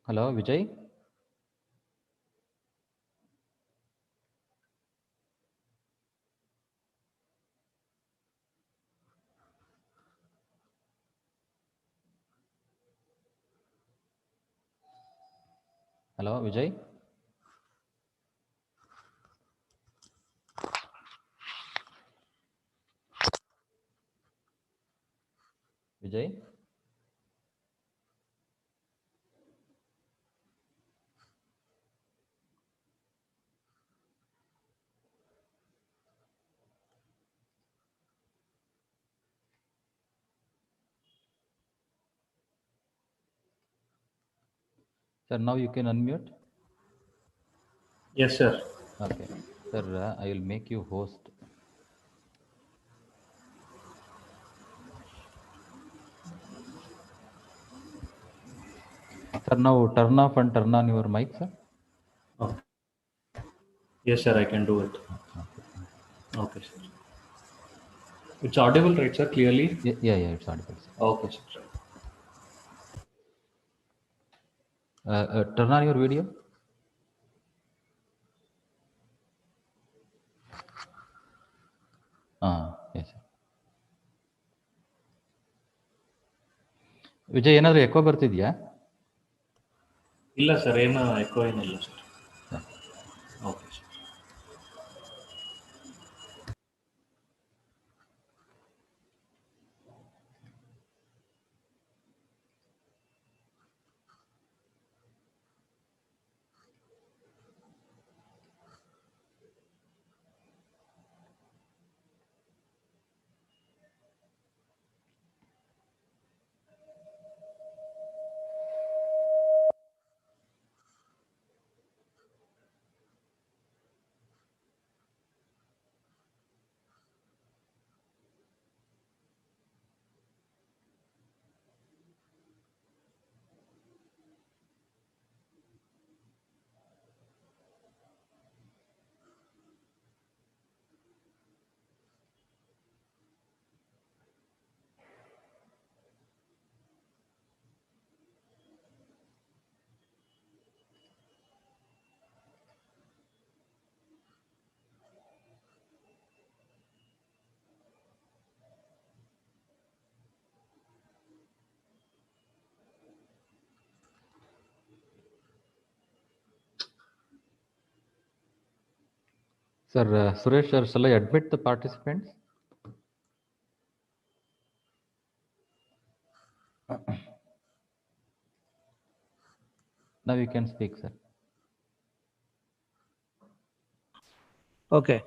Hello Vijay. Hello Vijay. Vijay. Sir, now you can unmute. Yes, sir. Okay. Sir, I will make you host. Sir, now turn off and turn on your mic, sir. Okay. Yes, sir, I can do it. Okay, sir. It's audible, right, sir, clearly? Yeah, it's audible, sir. Okay, sir. Turn on your video. Yes, sir. Vijay, ಏನಾದರೂ eco ಬರ್ತಿದ್ಯಾ? ಇಲ್ಲ sir, ಏನು eco ಏನಿಲ್ಲ sir. Okay sir. Sir, Suresh, sir, shall I admit the participants? Now you can speak, sir. Okay,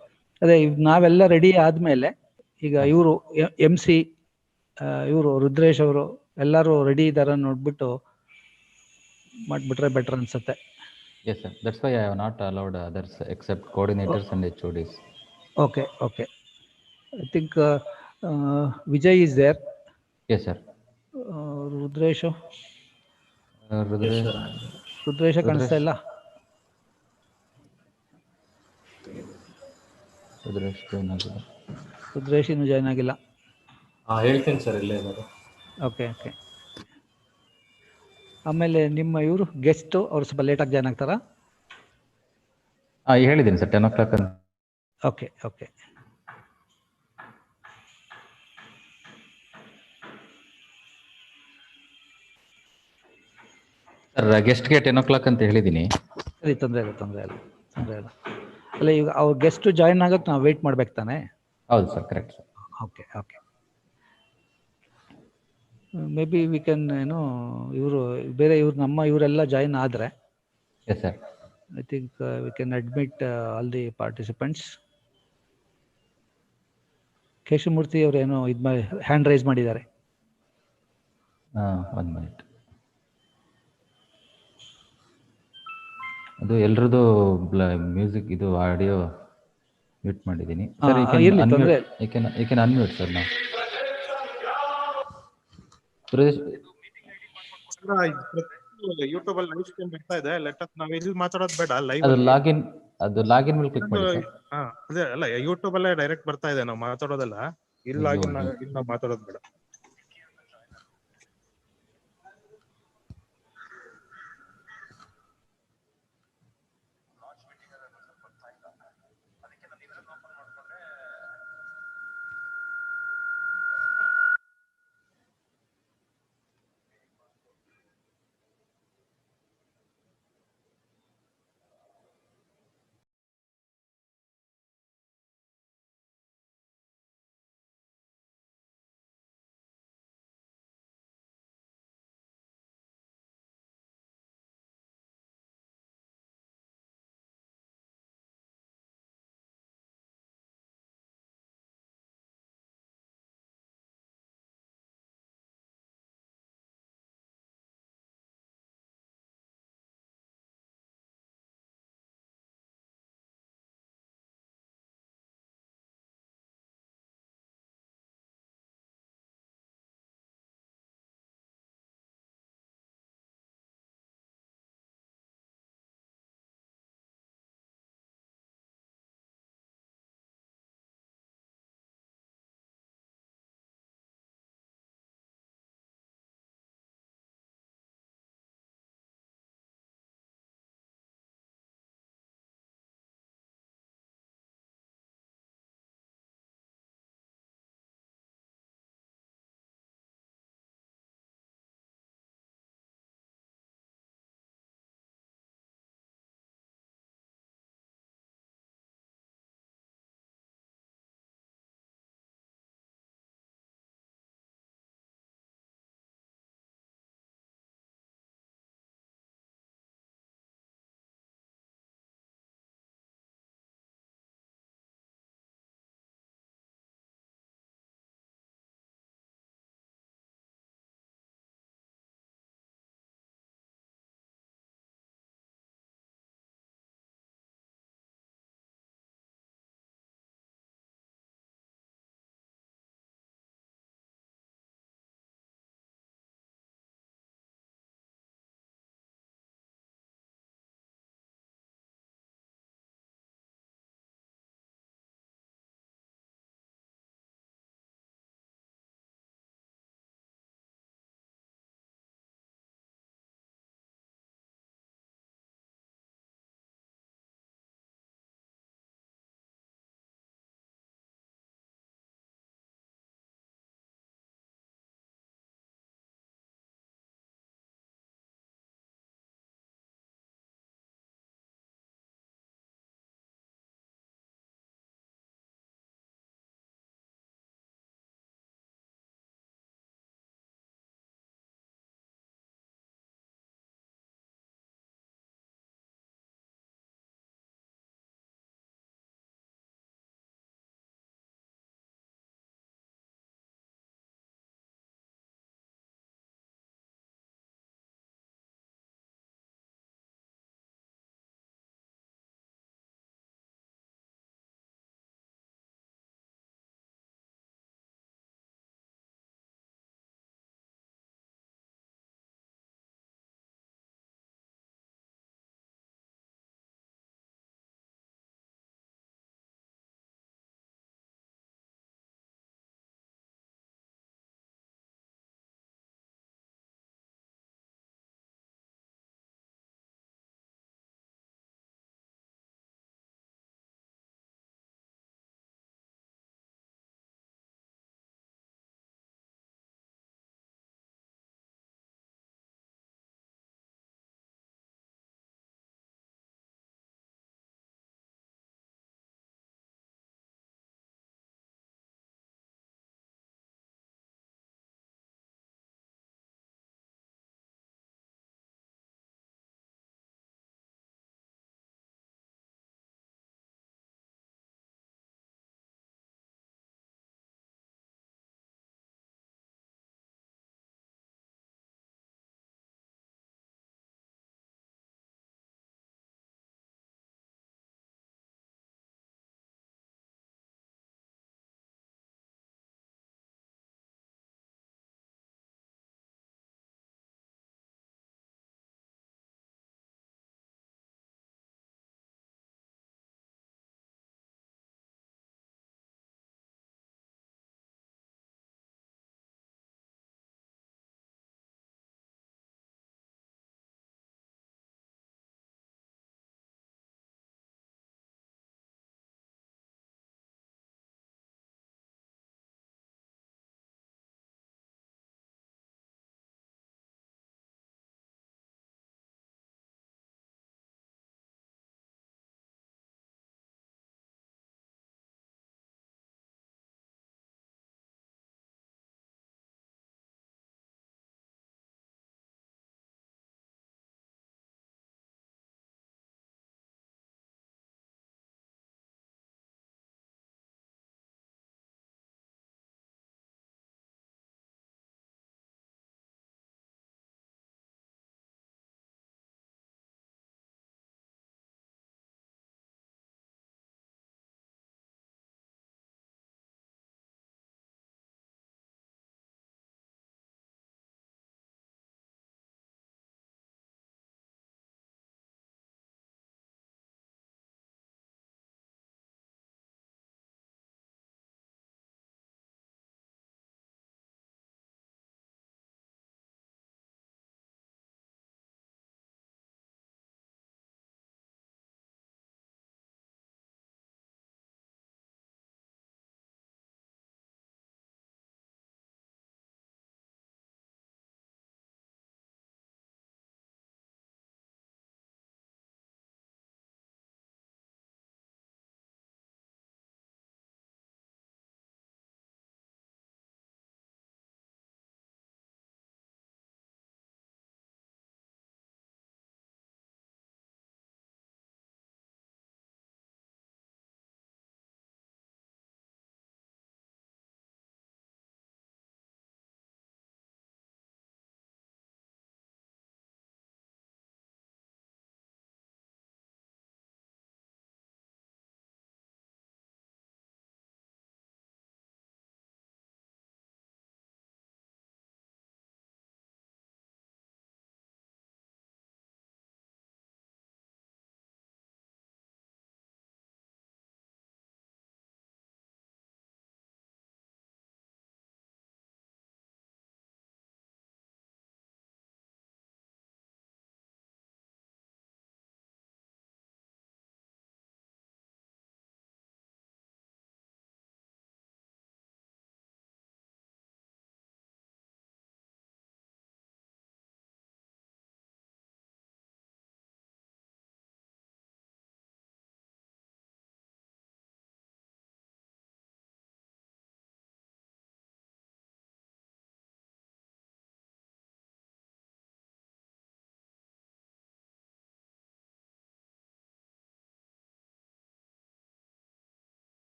ಅದೇ ನಾವೆಲ್ಲ ready ಆದಮೇಲೆ ಈಗ ಇವರು MC ಇವರು ರುದ್ರೇಶ್ ಅವರು ಎಲ್ಲರೂ ರೆಡಿ ಇದ್ದಾರೆ ನೋಡ್ಬಿಟ್ಟು ಮಾಡಿಬಿಟ್ರೆ ಬೆಟರ್ ಅನ್ಸುತ್ತೆ. Yes, sir. That's why I have not allowed others except coordinators and HODs. Okay. I think Vijay is there. Yes, sir. Rudresh ಕಾಣಿಸ್ತಾ ಇಲ್ಲ. ರುದ್ರೇಶ್ ಇನ್ನು ಜಾಯ್ನ್ ಆಗಿಲ್ಲ. ಹೇಳ್ತೀನಿ ಸರ್, ಇಲ್ಲೇ ಇದ್ದಾರೆ. ಓಕೆ. ಆಮೇಲೆ ನಿಮ್ಮ ಇವರು ಗೆಸ್ಟ್ ಅವ್ರು ಸ್ವಲ್ಪ ಲೇಟಾಗಿ ಜಾಯ್ನ್ ಆಗ್ತಾರಾ? ಹೇಳಿದ್ದೀನಿ ಸರ್, 10 o'clock ಅಂತ. ಓಕೆ. ಸರ್, ಗೆಸ್ಟ್ಗೆ 10 o'clock ಅಂತ ಹೇಳಿದ್ದೀನಿ. ಸರಿ, ತೊಂದರೆ ಇಲ್ಲ. ಅಲ್ಲ, ಈಗ ಅವ್ರ ಗೆಸ್ಟ್ ಜಾಯ್ನ್ ಆಗೋಕ್ಕೆ ನಾವು ವೆಯ್ಟ್ ಮಾಡ್ಬೇಕು ತಾನೆ? ಹೌದು sir, correct sir. Okay. Maybe we can ನಮ್ಮ ಇವರೆಲ್ಲ ಜಾಯಿನ್ ಆದರೆ yes sir, I think we can admit all the participants. Keshavamurthy ಅವರು ಏನೋ ಹ್ಯಾಂಡ್ ರೈಸ್ ಮಾಡಿದ್ದಾರೆ. 1 minute. ಅದು ಎಲ್ರದ್ದು ಮ್ಯೂಸಿಕ್ ಇದು ಆಡಿಯೋ ಮ್ಯೂಟ್ ಮಾಡಿದ್ದೀನಿ. Sir, you can unmute sir. ನಾವು ಯೂಟ್ಯೂಬ್ ಅಲ್ಲಿ ಲೈವ್ ಸ್ಟ್ರೀಮ್ ಬರ್ತಾ ಇದೆ. ನಾವು ಇಲ್ಲಿ ಮಾತಾಡೋದು ಬೇಡ, ಲೈವ್ ಅದು ಲಾಗಿನ್ ಮೇಲೆ ಕ್ಲಿಕ್ ಮಾಡಿ ಸರ್. ಅದೇ ಅಲ್ಲ, ಯೂಟ್ಯೂಬ್ ಅಲ್ಲೇ ಡೈರೆಕ್ಟ್ ಬರ್ತಾ ಇದೆ, ನಾವು ಮಾತಾಡೋದಲ್ಲ. ಇಲ್ಲಿ ಲಾಗಿನ್ ನಾವು ಮಾತಾಡೋದು ಬೇಡ.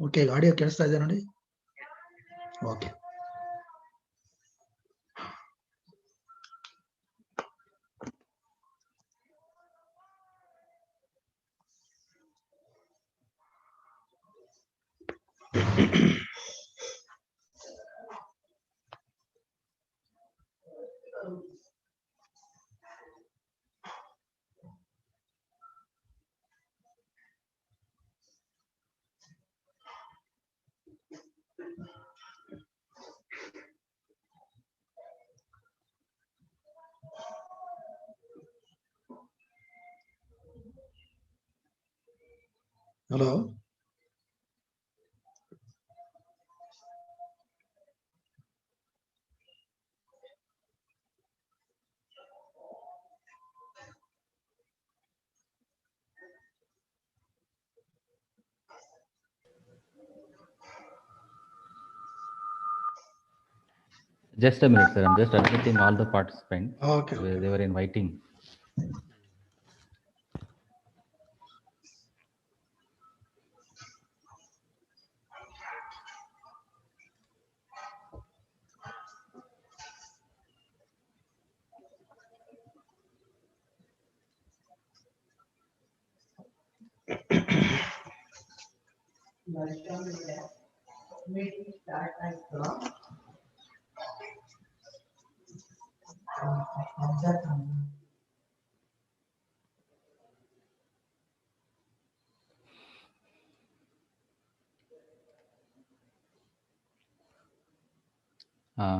ಓಕೆ, ಆಡಿಯೋ ಕೇಳಿಸ್ತಾ ಇದೆ ನೋಡಿ. Okay. Hello, Just a minute, sir. I'm just admitting all the participants. Okay. They were inviting.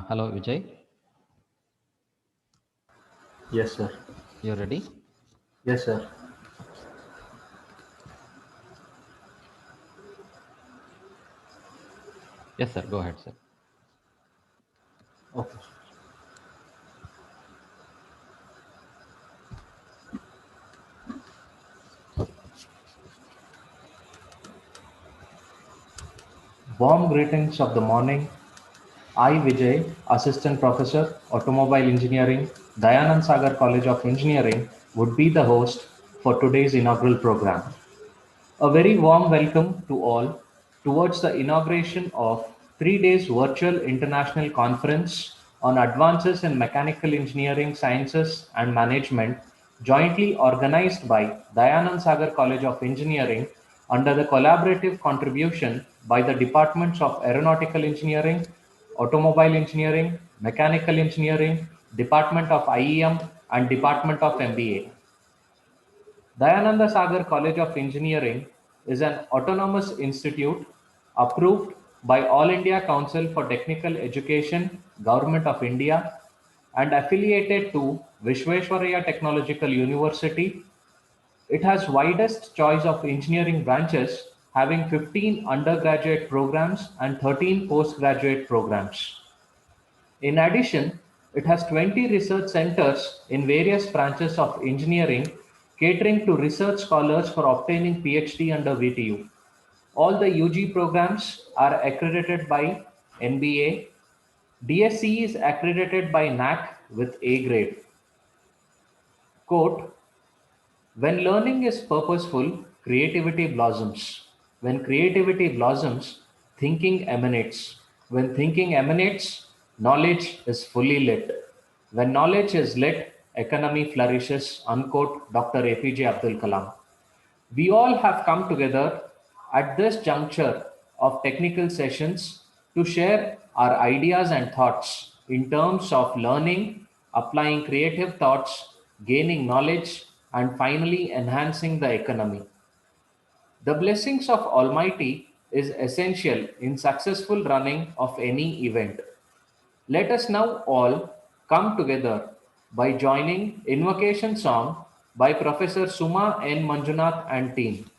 Hello, Vijay. Yes, sir. You're ready? Yes, sir. Yes, sir. Go ahead, sir. Okay. Warm greetings of the morning. I, Vijay, Assistant Professor, Automobile Engineering, Dayanand Sagar College of Engineering, would be the host for today's inaugural program. A very warm welcome to all towards the inauguration of 3 days virtual international conference on advances in mechanical engineering sciences and management, jointly organized by Dayanand Sagar College of Engineering under the collaborative contribution by the departments of Aeronautical Engineering, Automobile Engineering, Mechanical Engineering, Department of IEM, and Department of MBA. Dayananda Sagar College of Engineering is an autonomous institute approved by All India Council for Technical Education, Government of India, and affiliated to Vishweshwaraya Technological University. It has widest choice of engineering branches, having 15 undergraduate programs and 13 postgraduate programs. In addition, it has 20 research centers in various branches of engineering, catering to research scholars for obtaining PhD under VTU. All the UG programs are accredited by NBA. DSC is accredited by NAC with A grade. Quote, when learning is purposeful, creativity blossoms. When creativity blossoms, thinking emanates. When thinking emanates, knowledge is fully lit. When knowledge is lit, economy flourishes, unquote Dr. APJ Abdul Kalam. We all have come together at this juncture of technical sessions to share our ideas and thoughts in terms of learning, applying creative thoughts, gaining knowledge, and finally enhancing the economy. The blessings of Almighty is essential in successful running of any event. Let us now all come together by joining Invocation Song by Professor Suma N. Manjunath and team.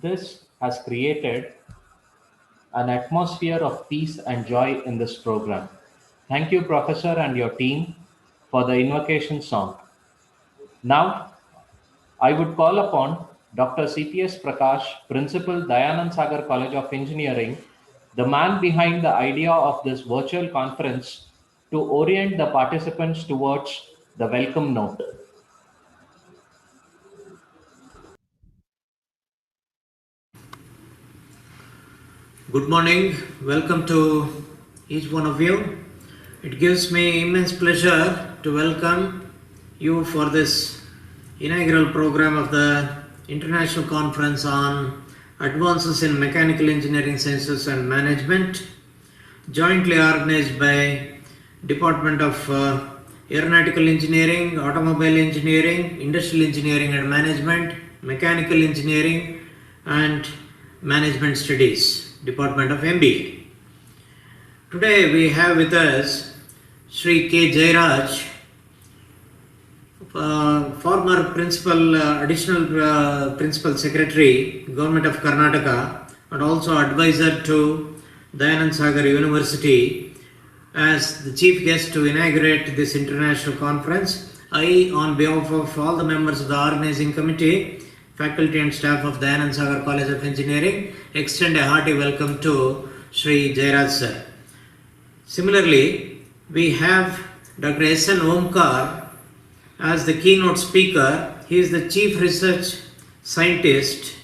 This has created an atmosphere of peace and joy in this program. Thank you, Professor, and your team for the invocation song. Now, I would call upon Dr. CPS Prakash, Principal, Dayanand Sagar College of Engineering, the man behind the idea of this virtual conference, to orient the participants towards the welcome note. Good morning. Welcome to each one of you. It gives me immense pleasure to welcome you for this inaugural program of the International Conference on Advances in Mechanical Engineering Sciences and Management, jointly organized by Department of Aeronautical Engineering, Automobile Engineering, Industrial Engineering and Management, Mechanical Engineering and Management Studies, Department of MBA. Today we have with us Sri K. Jairaj, former Principal, Additional Principal Secretary, Government of Karnataka, and also advisor to Dayanand Sagar University, as the chief guest to inaugurate this international conference. I, on behalf of all the members of the organizing committee, faculty and staff of Dayanand Sagar College of Engineering, extend a hearty welcome to Sri Jairaj sir. Similarly, we have Dr. S.N. Omkar as the keynote speaker. He is the Chief Research Scientist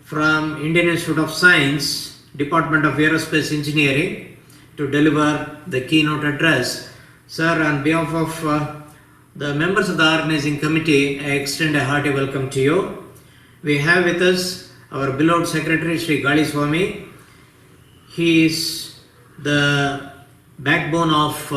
from Indian Institute of Science, Department of Aerospace Engineering, to deliver the keynote address. Sir, on behalf of the members of the organizing committee, I extend a hearty welcome to you. We have with us our beloved Secretary, Sri Gali Swami. He is the backbone of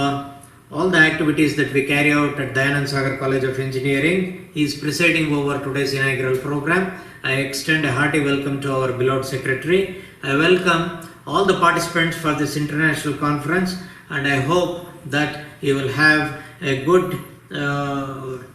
all the activities that we carry out at Dayanand Sagar College of Engineering. He is presiding over today's inaugural program. I extend a hearty welcome to our beloved Secretary. I welcome all the participants for this international conference, and I hope that you will have a good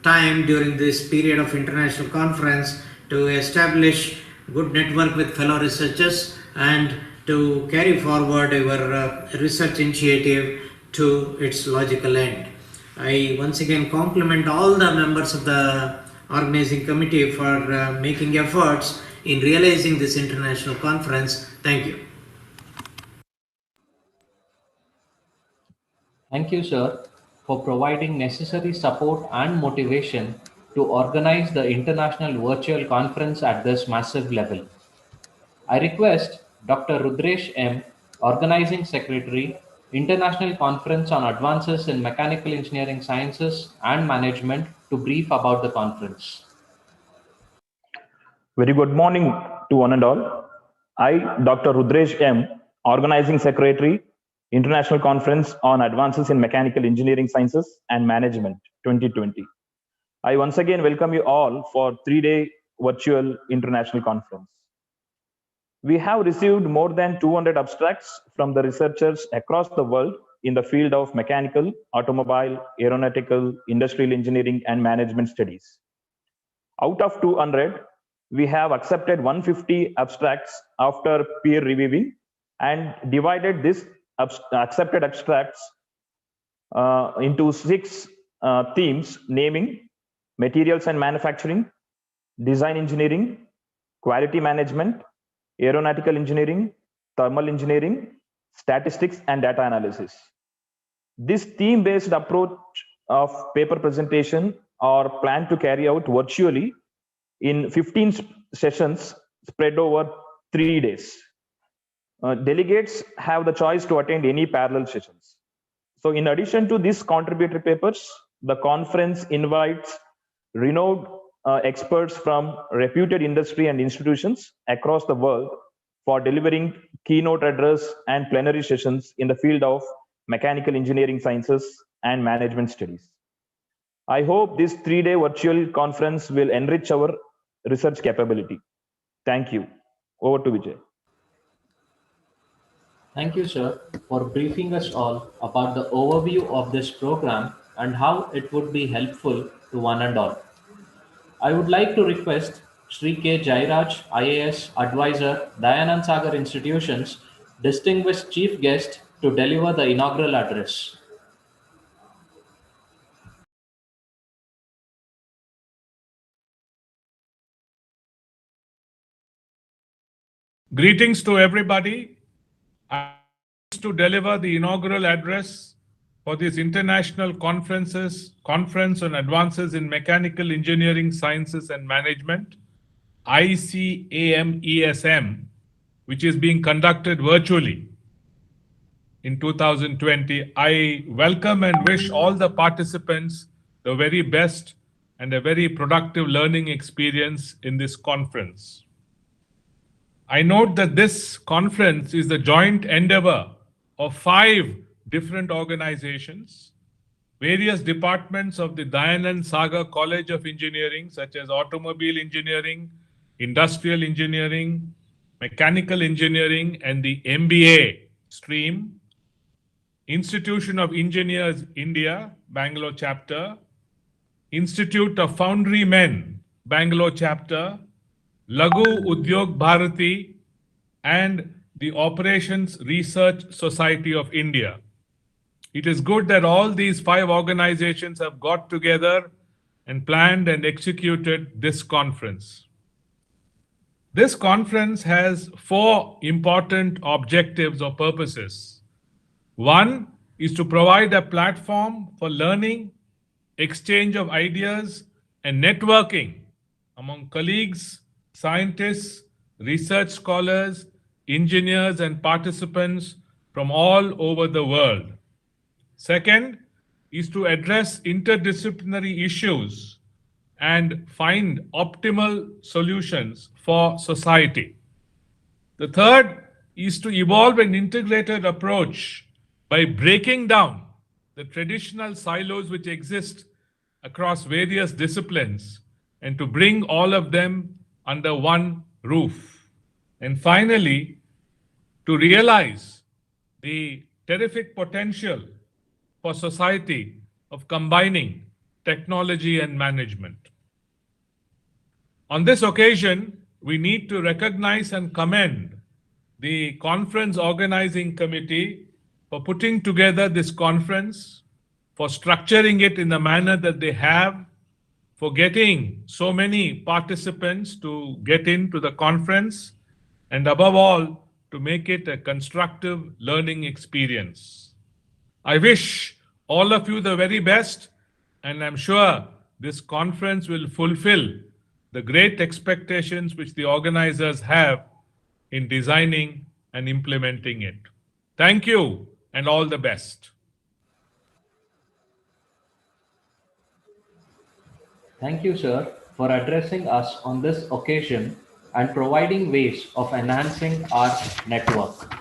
time during this period of international conference to establish good network with fellow researchers and to carry forward your research initiative to its logical end. I once again compliment all the members of the organizing committee for making efforts in realizing this international conference. Thank you. Thank you, sir, for providing necessary support and motivation to organize the international virtual conference at this massive level. I request Dr. Rudresh M., Organizing Secretary, International Conference on Advances in Mechanical Engineering Sciences and Management, to brief about the conference. Very good morning to one and all. I, Dr. Rudresh M., Organizing Secretary, International Conference on Advances in Mechanical Engineering Sciences and Management 2020. I once again welcome you all for 3-day virtual international conference. We have received more than 200 abstracts from the researchers across the world in the field of mechanical, automobile, aeronautical, industrial engineering, and management studies. Out of 200, we have accepted 150 abstracts after peer reviewing and divided this accepted abstracts into 6 themes, naming materials and manufacturing, design engineering, quality management, aeronautical engineering, thermal engineering, statistics, and data analysis. This theme-based approach of paper presentation are planned to carry out virtually in 15 sessions spread over 3 days. Delegates have the choice to attend any parallel sessions. So in addition to these contributory papers, the conference invites renowned experts from reputed industry and institutions across the world for delivering keynote address and plenary sessions in the field of mechanical engineering sciences and management studies. I hope this 3-day virtual conference will enrich our research capability. Thank you. Over to Vijay. Thank you, sir, for briefing us all about the overview of this program and how it would be helpful to one and all. I would like to request Sri K. Jairaj, IAS Advisor, Dayanand Sagar Institutions, distinguished chief guest to deliver the inaugural address. Greetings to everybody. I'm pleased to deliver the inaugural address for this International Conference on Advances in Mechanical Engineering Sciences and Management, ICAMESM, which is being conducted virtually in 2020. I welcome and wish all the participants the very best and a very productive learning experience in this conference. I note that this conference is the joint endeavor of 5 different organizations, various departments of the Dayanand Sagar College of Engineering, such as Automobile Engineering, Industrial Engineering, Mechanical Engineering, and the MBA stream, Institution of Engineers India, Bangalore chapter, Institute of Foundry Men, Bangalore chapter, Lagu Udyog Bharati, and the Operations Research Society of India. It is good that all these 5 organizations have got together and planned and executed this conference. This conference has 4 important objectives or purposes. One is to provide a platform for learning, exchange of ideas, and networking among colleagues, scientists, research scholars, engineers, and participants from all over the world. Second is to address interdisciplinary issues and find optimal solutions for society. The third is to evolve an integrated approach by breaking down the traditional silos which exist across various disciplines and to bring all of them under one roof. And finally, to realize the terrific potential for society of combining technology and management. On this occasion, we need to recognize and commend the conference organizing committee for putting together this conference, for structuring it in the manner that they have, for getting so many participants to get into the conference, and above all, to make it a constructive learning experience. I wish all of you the very best, and I'm sure this conference will fulfill the great expectations which the organizers have in designing and implementing it. Thank you and all the best. Thank you, sir, for addressing us on this occasion and providing ways of enhancing our network.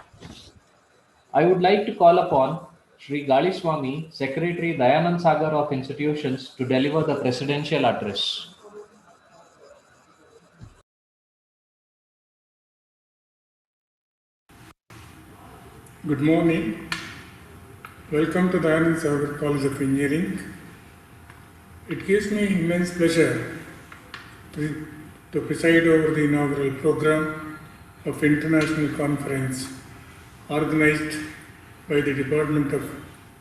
I would like to call upon Sri Galiswamy, Secretary Dayanand Sagar of Institutions, to deliver the presidential address. Good morning. Welcome to Dayanand Sagar College of Engineering. It gives me immense pleasure to preside over the inaugural program of International Conference organized by the Department of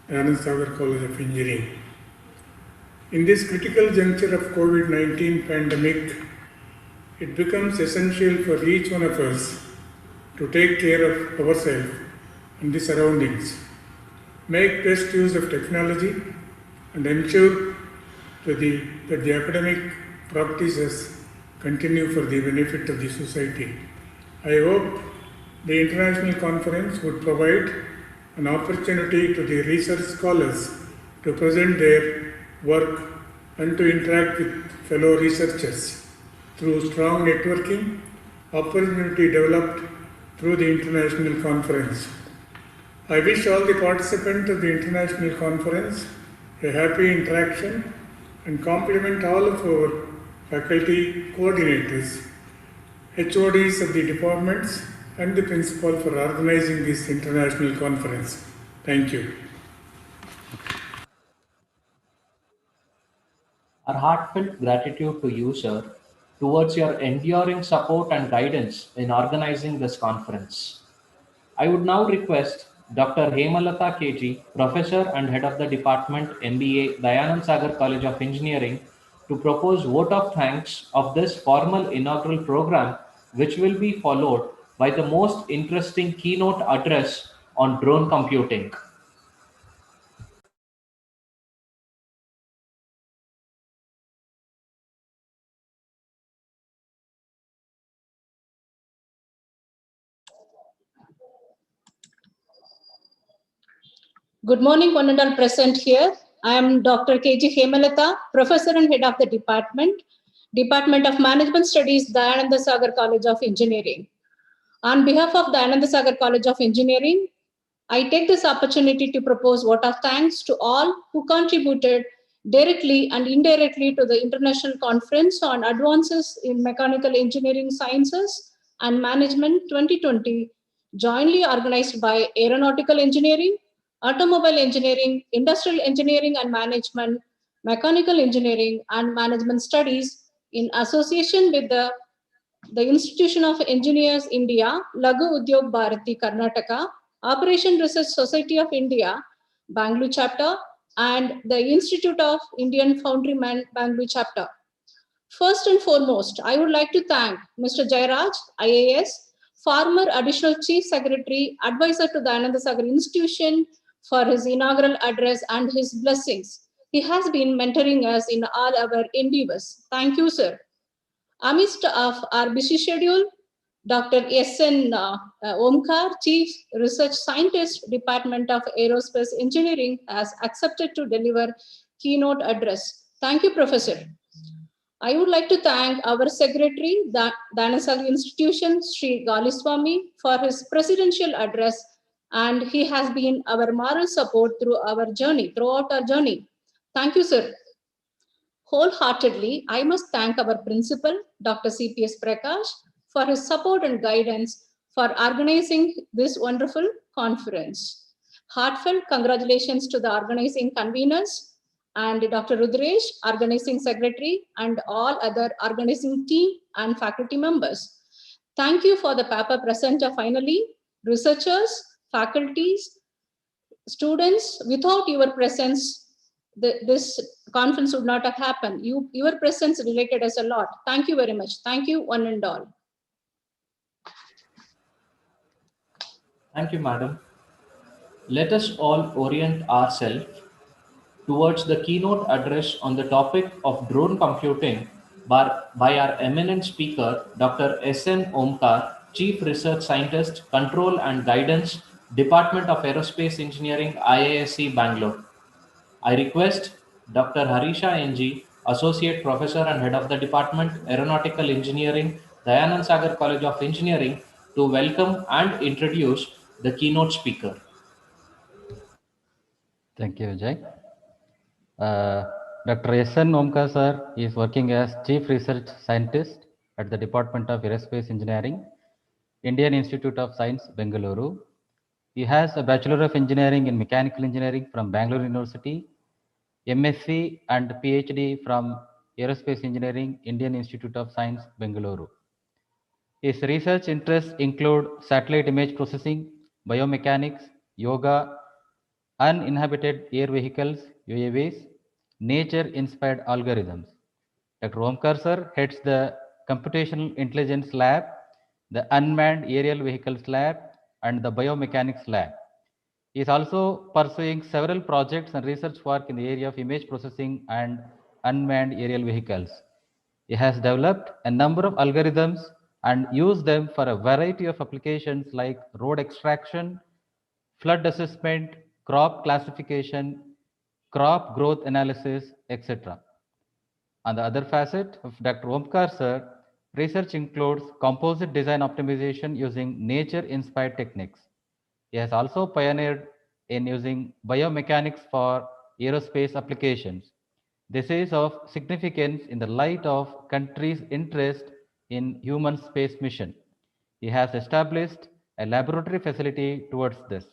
Dayanand Sagar College of Engineering. In this critical juncture of COVID-19 pandemic, it becomes essential for each one of us to take care of ourselves and the surroundings, make best use of technology, and ensure that the academic practices continue for the benefit of the society. I hope the international conference would provide an opportunity to the research scholars to present their work and to interact with fellow researchers through strong networking opportunity developed through the international conference. I wish all the participants of the international conference a happy interaction and compliment all of our faculty coordinators, HODs of the departments, and the principal for organizing this international conference. Thank you. Our heartfelt gratitude to you, sir, towards your enduring support and guidance in organizing this conference. I would now request Dr. Hemalata KG, Professor and Head of the Department MBA, Dayanand Sagar College of Engineering, to propose vote of thanks of this formal inaugural program, which will be followed by the most interesting keynote address on drone computing. Good morning, one and all present here. I am Dr. KG Hemalata, Professor and Head of the Department of Management Studies, Dayananda Sagar College of Engineering. On behalf of Dayananda Sagar College of Engineering, I take this opportunity to propose vote of thanks to all who contributed directly and indirectly to the International Conference on Advances in Mechanical Engineering Sciences and Management 2020, jointly organized by Aeronautical Engineering, Automobile Engineering, Industrial Engineering and Management, Mechanical Engineering and Management Studies in association with the Institution of Engineers India, Lagu Udyog Bharati, Karnataka, Operation Research Society of India, Bangalore chapter, and the Institute of Indian Foundrymen, Bangalore chapter. First and foremost, I would like to thank Mr. Jairaj, IAS, former Additional Chief Secretary, Advisor to the Dayananda Sagar Institution, for his inaugural address and his blessings. He has been mentoring us in all our endeavors. Thank you, sir. Amidst of our busy schedule, Dr. S.N. Omkar, Chief Research Scientist, Department of Aerospace Engineering, has accepted to deliver keynote address. Thank you, Professor. I would like to thank our Secretary, the Dayananda Sagar Institution, Sri Galiswamy, for his presidential address, and he has been our moral support throughout our journey. Thank you, sir. Wholeheartedly, I must thank our principal, Dr. C.P.S. Prakash, for his support and guidance for organizing this wonderful conference. Heartfelt congratulations to the organizing conveners and Dr. Rudresh, organizing secretary, and all other organizing team and faculty members. Thank you for the paper presenter finally, researchers, faculties, students. Without your presence, this conference would not have happened. Your presence related us a lot. Thank you very much. Thank you, one and all. Thank you, madam. Let us all orient ourselves towards the keynote address on the topic of drone computing by our eminent speaker, Dr. S.N. Omkar, Chief Research Scientist, Control and Guidance, Department of Aerospace Engineering, IISc, Bangalore. I request Dr. Harisha NG, Associate Professor and Head of the Department, Aeronautical Engineering, Dayanand Sagar College of Engineering, to welcome and introduce the keynote speaker. Thank you, Vijay. Dr. S.N. Omkar sir is working as Chief Research Scientist at the Department of Aerospace Engineering, Indian Institute of Science, Bengaluru. He has a Bachelor of Engineering in Mechanical Engineering from Bangalore University, MSc and PhD from Aerospace Engineering, Indian Institute of Science, Bengaluru. His research interests include satellite image processing, biomechanics, yoga, uninhabited air vehicles, UAVs, nature-inspired algorithms. Dr. Omkar sir heads the Computational Intelligence Lab, the Unmanned Aerial Vehicles Lab, and the Biomechanics Lab. He is also pursuing several projects and research work in the area of image processing and unmanned aerial vehicles. He has developed a number of algorithms and used them for a variety of applications like road extraction, flood assessment, crop classification, crop growth analysis, etc. On the other facet of Dr. Omkar sir, research includes composite design optimization using nature-inspired techniques. He has also pioneered in using biomechanics for aerospace applications. This is of significance in the light of country's interest in human space mission. He has established a laboratory facility towards this.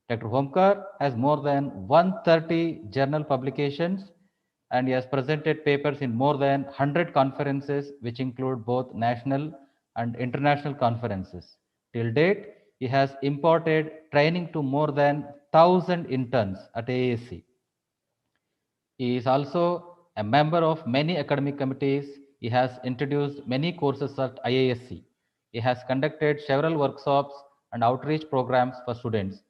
Dr. Omkar has more than 130 journal publications, and he has presented papers in more than 100 conferences, which include both national and international conferences. Till date, he has imparted training to more than 1,000 interns at AAC. He is also a member of many academic committees. He has introduced many courses at IISc. He has conducted several workshops and outreach programs for students.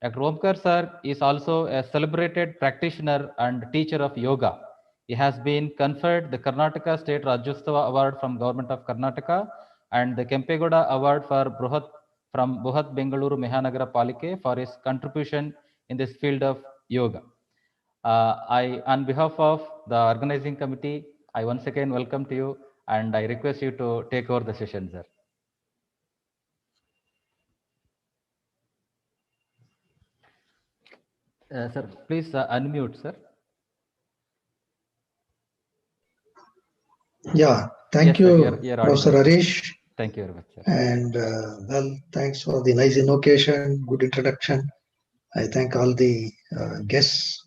Dr. Omkar sir is also a celebrated practitioner and teacher of yoga. He has been conferred the Karnataka State Rajyotsava Award from Government of Karnataka and the Kempegoda Award for from Buhat Bengaluru Mahanagara Palike for his contribution in this field of yoga. On behalf of the organizing committee, I once again welcome to you and I request you to take over the session, sir. Sir, please unmute, sir. Yeah, thank Yes, sir, you, you're Professor audible. Harish. Thank you very much, sir. And well, thanks for the nice invocation, good introduction. I thank all the guests.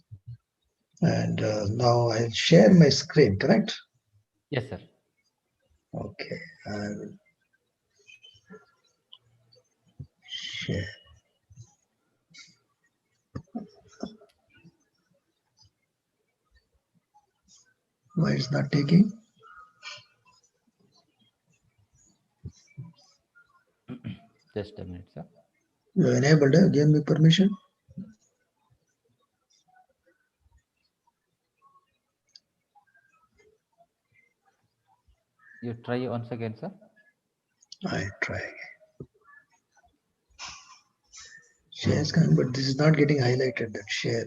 And now I'll share my screen, correct? Yes, sir. Okay, I will share. Why it's not taking? Just a minute, sir. You enabled it, give me permission. You try once again, sir. I try again. Share is coming, but this is not getting highlighted, that share.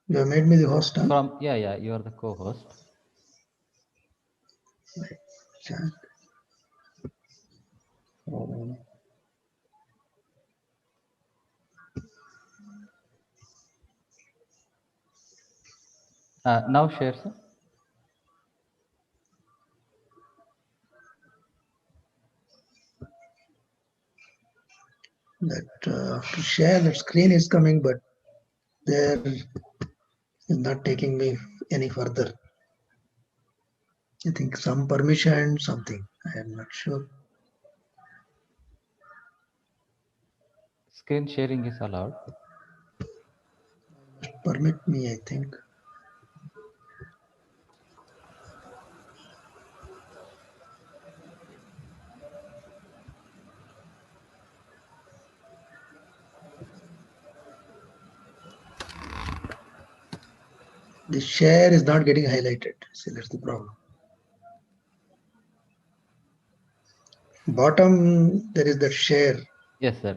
You have made me the host, huh? Yeah, you are the co-host. Oh. Now share, sir. That to share the screen is coming, but there is not taking me any further. I think some permission, something. I am not sure. Screen sharing is allowed. Permit me, I think. The share is not getting highlighted. See, that's the problem. Bottom, there is that share. Yes, sir.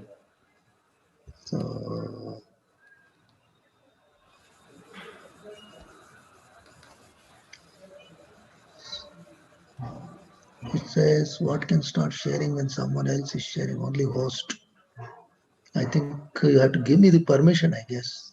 So, it says what can start sharing when someone else is sharing, only host. I think you have to give me the permission, I guess.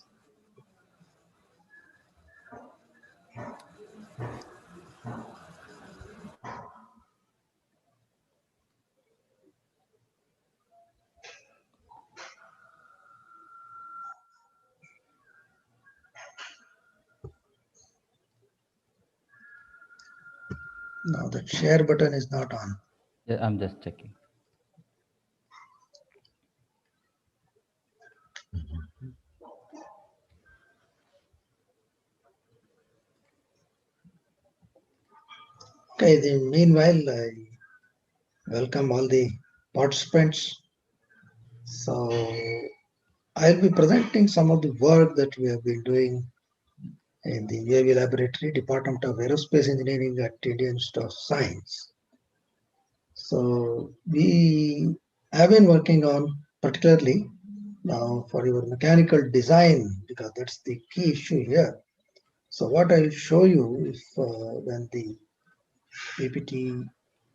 Now the share button is not on. Yeah, I'm just checking. Okay, meanwhile, I welcome all the participants. So I'll be presenting some of the work that we have been doing in the UAV laboratory, Department of Aerospace Engineering at Indian Institute of Science. So we have been working on particularly now for your mechanical design, because that's the key issue here. So what I will show you if when the PPT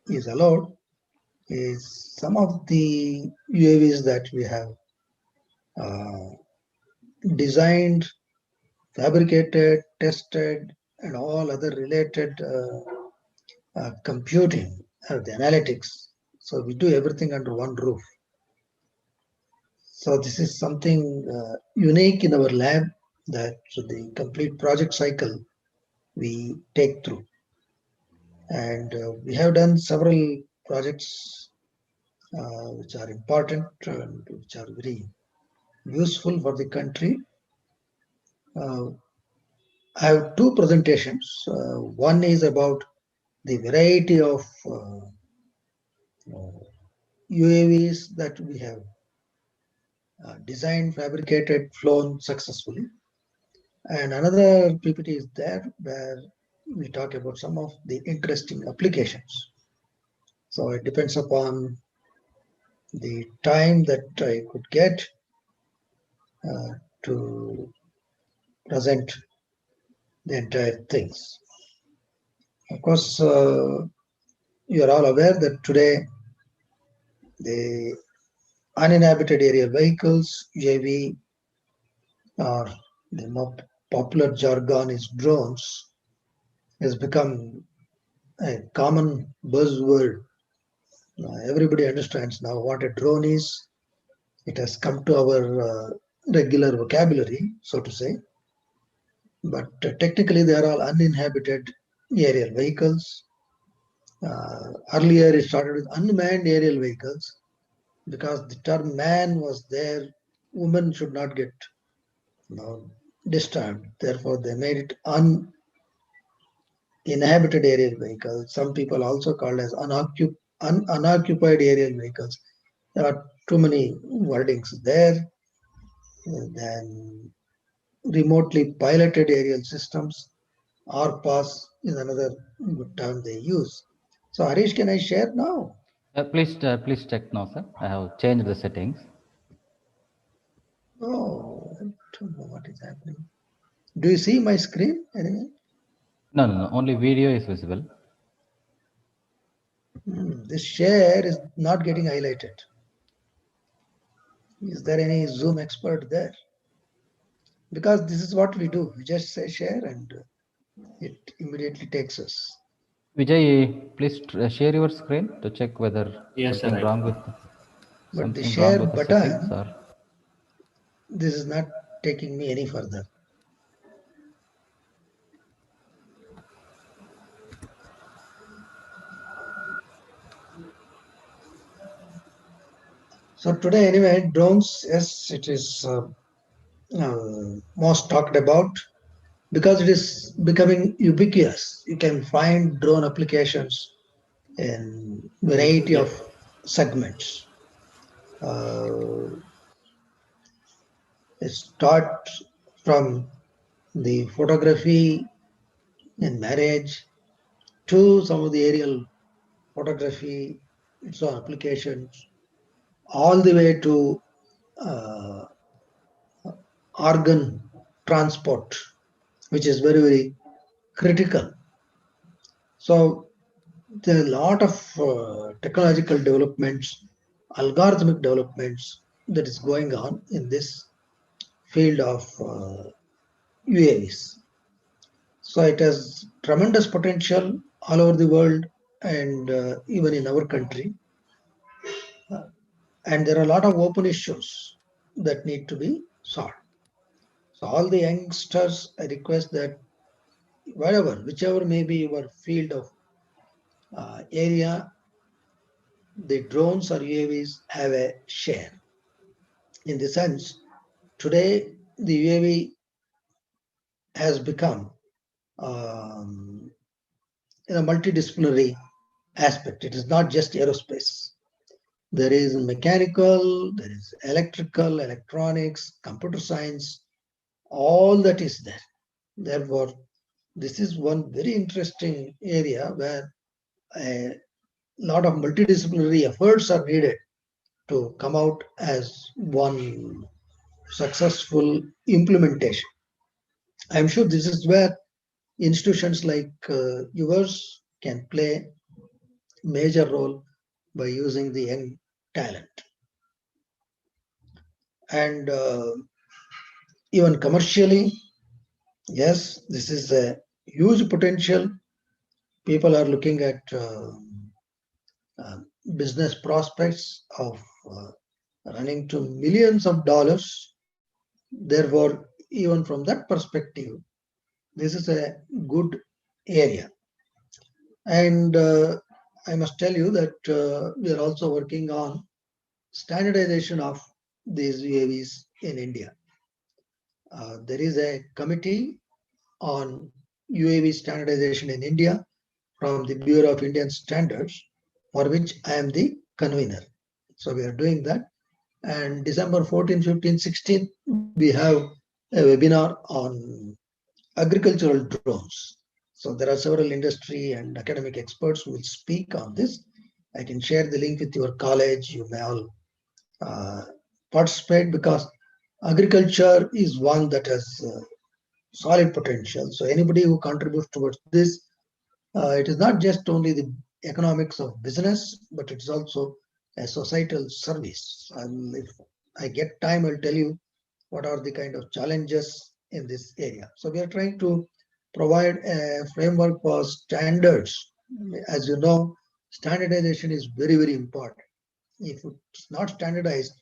is allowed is some of the UAVs that we have designed, fabricated, tested, and all other related computing or the analytics. So we do everything under one roof. So this is something unique in our lab, that the complete project cycle we take through. And we have done several projects which are important and which are very useful for the country. I have two presentations. One is about the variety of UAVs that we have designed, fabricated, flown successfully. And another PPT is there where we talk about some of the interesting applications. So it depends upon the time that I could get to present the entire things. Of course, you are all aware that today the uninhabited aerial vehicles, UAV, or the more popular jargon is drones, has become a common buzzword. Everybody understands now what a drone is. It has come to our regular vocabulary, so to say. But technically, they are all uninhabited aerial vehicles. Earlier, it started with unmanned aerial vehicles, because the term man was there. Women should not get disturbed. Therefore, they made it uninhabited aerial vehicles. Some people also called as unoccupied aerial vehicles. There are too many wordings there. Then remotely piloted aerial systems, RPAS is another term they use. So Harish, can I share now? Please check now, sir. I have changed the settings. Oh, I don't know what is happening. Do you see my screen anyway? No. Only video is visible. This share is not getting highlighted. Is there any Zoom expert there? Because this is what we do. We just say share and it immediately takes us. Vijay, please share your screen to check whether something wrong with But the share button, settings, or this is not taking me any further. So today, anyway, drones, yes, it is most talked about because it is becoming ubiquitous. You can find drone applications in variety of segments. It starts from the photography in marriage to some of the aerial photography, its own applications, all the way to organ transport, which is very, very critical. So there are a lot of technological developments, algorithmic developments that is going on in this field of UAVs. So it has tremendous potential all over the world and even in our country. And there are a lot of open issues that need to be solved. So all the youngsters, I request that whichever may be your field of area, the drones or UAVs have a share. In the sense, today the UAV has become a multidisciplinary aspect. It is not just aerospace. There is mechanical, there is electrical, electronics, computer science, all that is there. Therefore, this is one very interesting area where a lot of multidisciplinary efforts are needed to come out as one successful implementation. I'm sure this is where institutions like yours can play major role by using the young talent. And even commercially, yes, this is a huge potential. People are looking at business prospects of running to millions of dollars. Therefore, even from that perspective, this is a good area. And I must tell you that we are also working on standardization of these UAVs in India. There is a committee on UAV standardization in India from the Bureau of Indian Standards, for which I am the convener. So we are doing that. And December 14, 15, 16, we have a webinar on agricultural drones. So there are several industry and academic experts who will speak on this. I can share the link with your college. You may all participate, because agriculture is one that has solid potential. So anybody who contributes towards this, it is not just only the economics of business, but it's also a societal service. And if I get time, I'll tell you what are the kind of challenges in this area. So we are trying to provide a framework for standards. As you know, standardization is very, very important. If it's not standardized,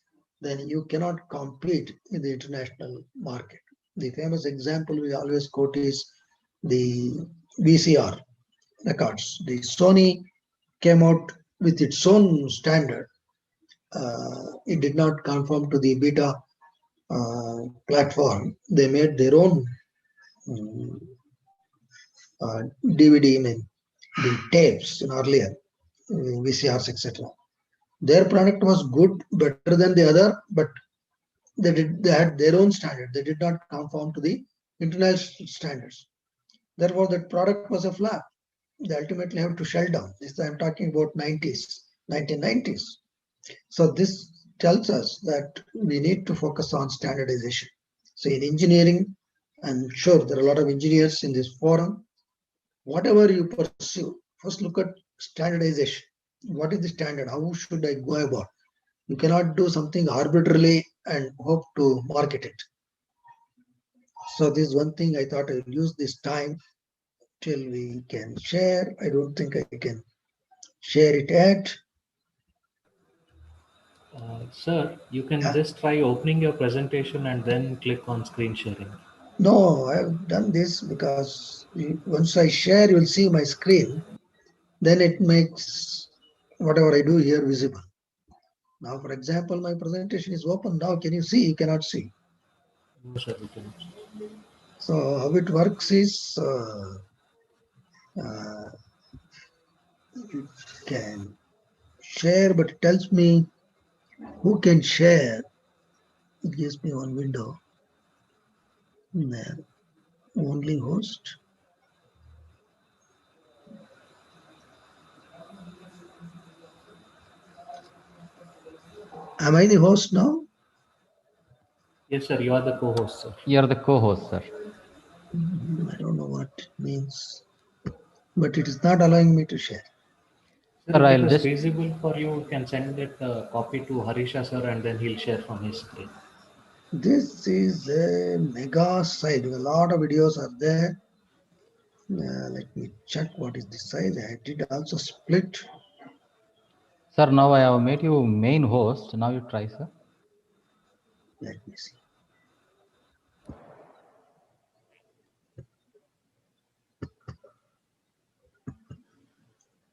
then you cannot compete in the international market. The famous example we always quote is the VCR records. The Sony came out with its own standard. It did not conform to the beta platform. They made their own DVD, the tapes in earlier VCRs, etc. Their product was good, better than the other, but they had their own standard. They did not conform to the international standards. Therefore, that product was a flop. They ultimately have to shut down. This I'm talking about 1990s. So this tells us that we need to focus on standardization. So in engineering, I'm sure there are a lot of engineers in this forum. Whatever you pursue, first look at standardization. What is the standard? How should I go about? You cannot do something arbitrarily and hope to market it. So this is one thing I thought I will use this time till we can share. I don't think I can share it yet. Sir, you can just try opening your presentation and then click on screen sharing. No, I've done this because once I share, you'll see my screen. Then it makes whatever I do here visible. Now, for example, my presentation is open now. Can you see? You cannot see. No, sir, we cannot. So how it works is you can share, but it tells me who can share. It gives me one window. There, only host. Am I the host now? Yes, sir, you are the co-host, sir. You are the co-host, sir. I don't know what it means, but it is not allowing me to share. Sir, if it is feasible for you, you can send it copy to Harisha, sir, and then he'll share from his screen. This is a mega site. A lot of videos are there. Let me check what is the size. I did also split. Sir, now I have made you main host. Now you try, sir. Let me see.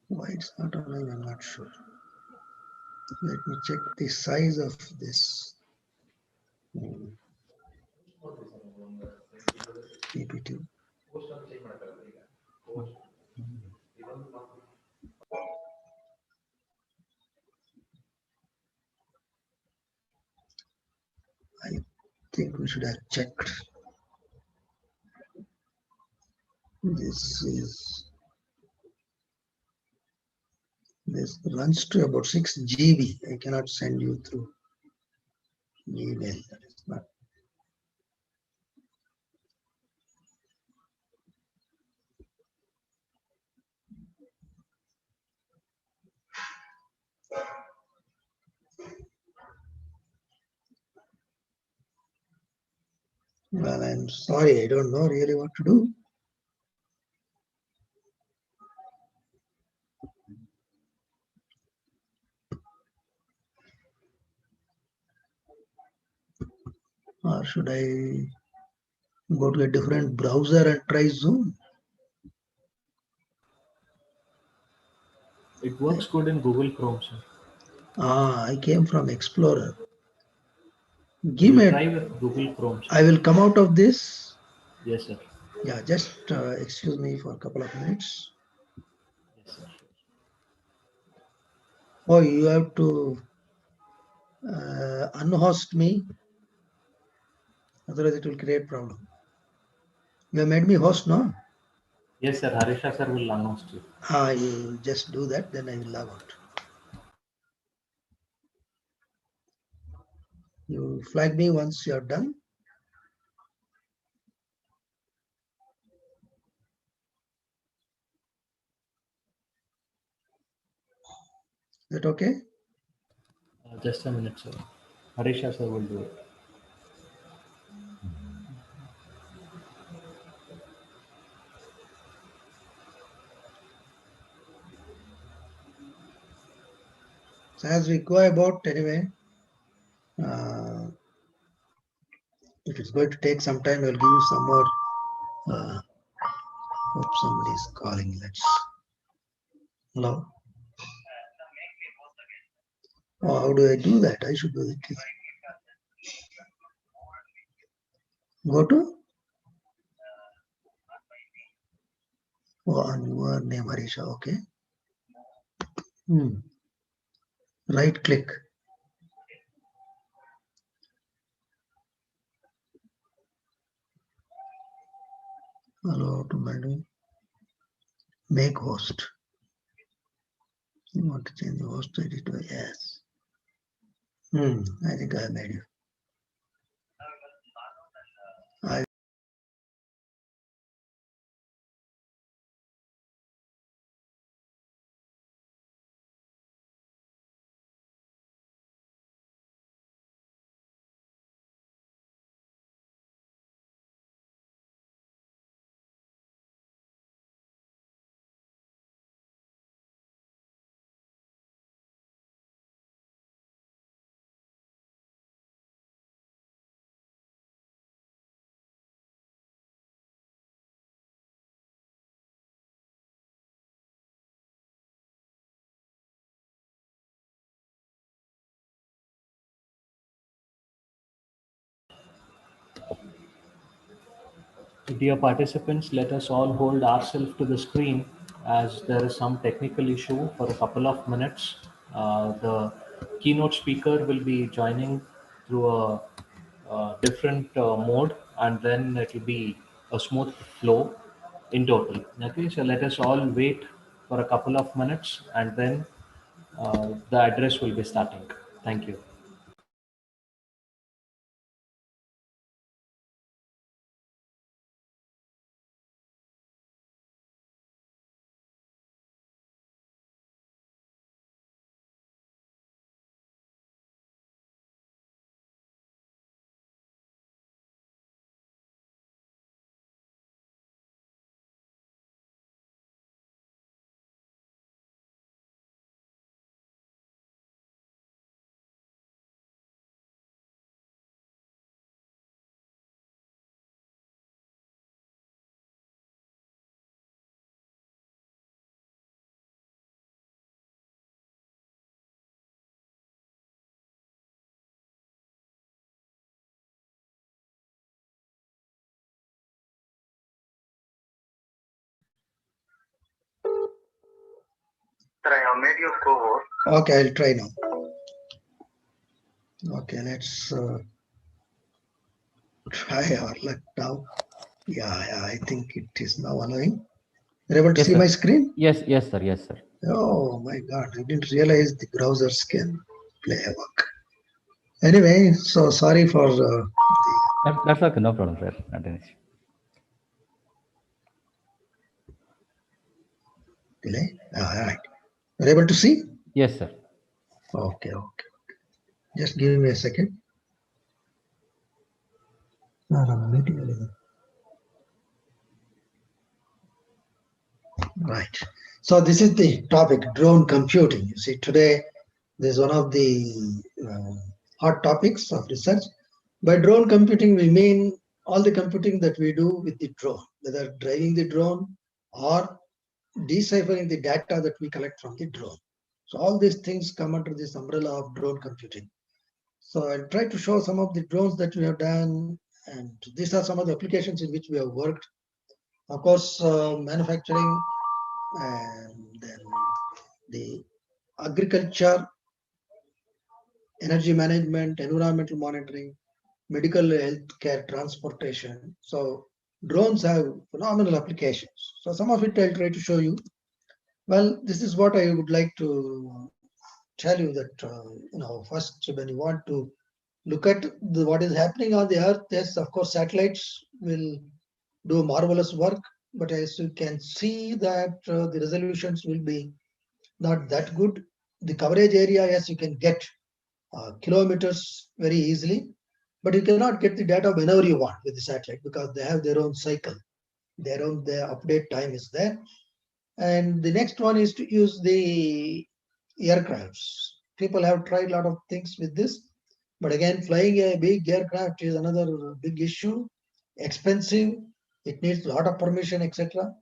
Why it's not allowing, I'm not sure. Let me check the size of this PPT. I think we should have checked. This runs to about 6 GB. I cannot send you through email. That is not. Well, I'm sorry. I don't know really what to do. Or should I go to a different browser and try Zoom? It works good in Google Chrome, sir. I came from Explorer. Give me try with Google Chrome, sir. I will come out of this. Yes, sir. Yeah, just excuse me for a couple of minutes. Yes, sir. Oh, you have to unhost me. Otherwise, it will create problem. You have made me host, no? Yes, sir. Harisha sir will announce you. You just do that, then I will log out. You flag me once you are done. Is that okay? Just a minute, sir. Harisha sir will do it. So as we go about, anyway, if it's going to take some time, I'll give you some more. Hope somebody is calling. Let's. Hello. Oh, how do I do that? I should do it. Go to. Oh, on your name, Harisha. Okay. Right click. Allow to make host. You want to change the host ID to yes. I think I made you. Dear participants, let us all hold ourselves to the screen as there is some technical issue for a couple of minutes. The keynote speaker will be joining through a different mode, and then it will be a smooth flow in total. Okay, so let us all wait for a couple of minutes, and then the address will be starting. Thank you. Okay, I'll try now. Okay, let's try our luck now. Yeah, I think it is now allowing. You're able to see my screen? Yes, sir. Yes, sir. Oh my God, I didn't realize the browsers can play havoc. Anyway, so sorry for That's okay, no problem, sir. Not an issue. delay. All right. You're able to see? Yes, sir. Okay. Just give me a second. Right. So this is the topic, drone computing. You see, today this is one of the hot topics of research. By drone computing, we mean all the computing that we do with the drone, whether driving the drone or deciphering the data that we collect from the drone. So all these things come under this umbrella of drone computing. So I'll try to show some of the drones that we have done, and these are some of the applications in which we have worked. Of course, manufacturing, and then the agriculture, energy management, environmental monitoring, medical healthcare, transportation. So drones have phenomenal applications. So some of it I'll try to show you. Well, this is what I would like to tell you that, first when you want to look at what is happening on the earth, yes, of course, satellites will do marvelous work, but as you can see that the resolutions will be not that good. The coverage area, yes, you can get kilometers very easily, but you cannot get the data whenever you want with the satellite because they have their own cycle, their update time is there. And the next one is to use the aircrafts. People have tried a lot of things with this, but again, flying a big aircraft is another big issue, expensive, it needs a lot of permission, etc.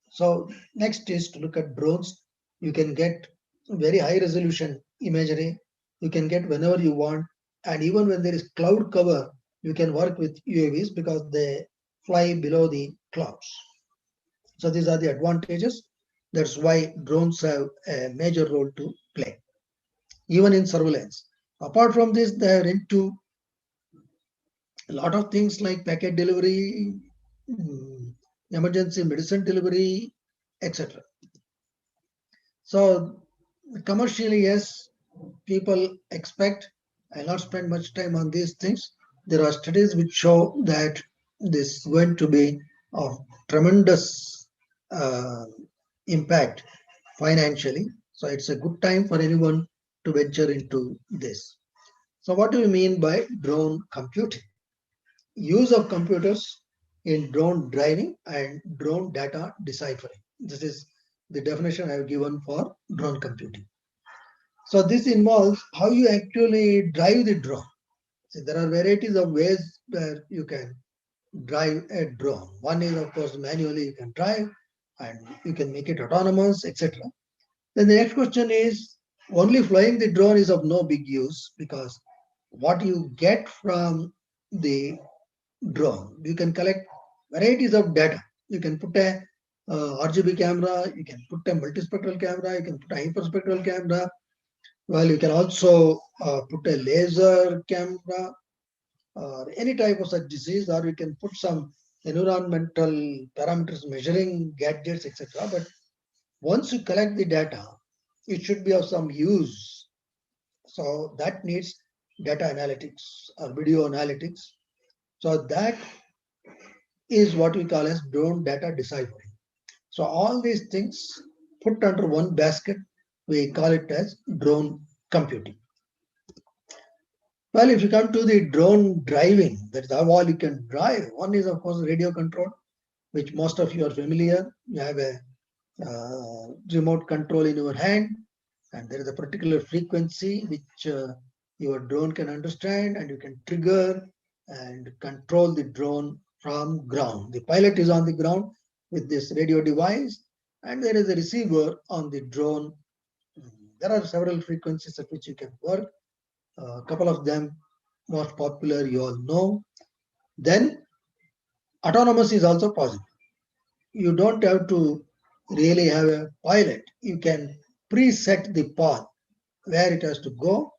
So next is to look at drones. You can get very high resolution imagery. You can get whenever you want. And even when there is cloud cover, you can work with UAVs because they fly below the clouds. So these are the advantages. That's why drones have a major role to play, even in surveillance. Apart from this, they are into a lot of things like packet delivery, emergency medicine delivery, etc. So commercially, yes, people expect. I'll not spend much time on these things. There are studies which show that this is going to be of tremendous impact financially. So it's a good time for anyone to venture into this. So what do we mean by drone computing? Use of computers in drone driving and drone data deciphering. This is the definition I have given for drone computing. So this involves how you actually drive the drone. See, there are varieties of ways where you can drive a drone. One is, of course, manually you can drive and you can make it autonomous, etc. Then the next question is, only flying the drone is of no big use because what you get from the drone, you can collect varieties of data. You can put a RGB camera, you can put a multispectral camera, you can put a hyperspectral camera. Well, you can also put a laser camera or any type of such disease, or you can put some environmental parameters measuring gadgets, etc. But once you collect the data, it should be of some use. So that needs data analytics or video analytics. So that is what we call as drone data deciphering. So all these things put under one basket, we call it as drone computing. Well, if you come to the drone driving, that is how all you can drive. One is, of course, radio control, which most of you are familiar. You have a remote control in your hand, and there is a particular frequency which your drone can understand, and you can trigger and control the drone from ground. The pilot is on the ground with this radio device, and there is a receiver on the drone. There are several frequencies at which you can work. A couple of them most popular you all know. Then autonomous is also possible. You don't have to really have a pilot. You can preset the path where it has to go,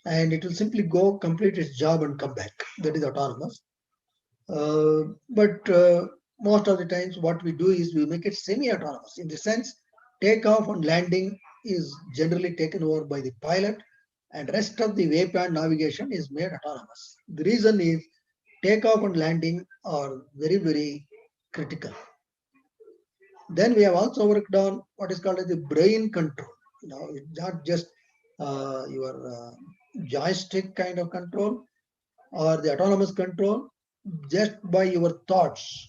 and it will simply go, complete its job, and come back. That is autonomous. But most of the times what we do is we make it semi-autonomous. In the sense, takeoff and landing is generally taken over by the pilot, and rest of the waypoint navigation is made autonomous. The reason is takeoff and landing are very, very critical. Then we have also worked on what is called as the brain control. It's not just your joystick kind of control or the autonomous control. Just by your thoughts,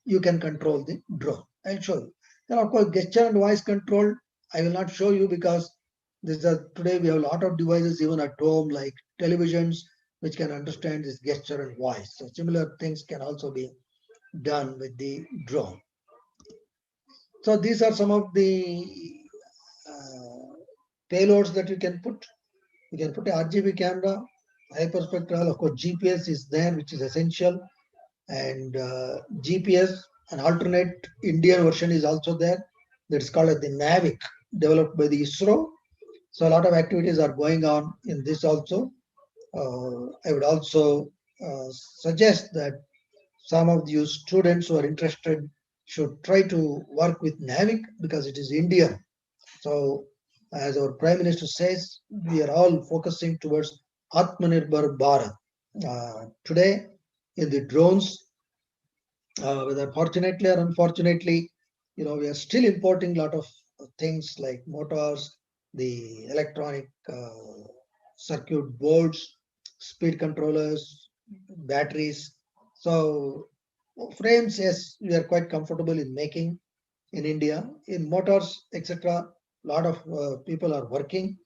you can control the drone. I'll show you. Then, of course, gesture and voice control, I will not show you because today we have a lot of devices even at home like televisions, which can understand this gesture and voice. So similar things can also be done with the drone. So these are some of the payloads that you can put. You can put a RGB camera, hyperspectral, of course GPS is there, which is essential, and GPS, an alternate Indian version is also there, that is called as the NAVIC, developed by the ISRO. So a lot of activities are going on in this also. I would also suggest that some of you students who are interested should try to work with NAVIC because it is Indian. So as our Prime Minister says, we are all focusing towards Atmanirbhar Bharat. Today, in the drones, whether fortunately or unfortunately, we are still importing a lot of things like motors, the electronic circuit boards, speed controllers, batteries. So frames, yes, we are quite comfortable in making in India. In motors, etc., a lot of people are working.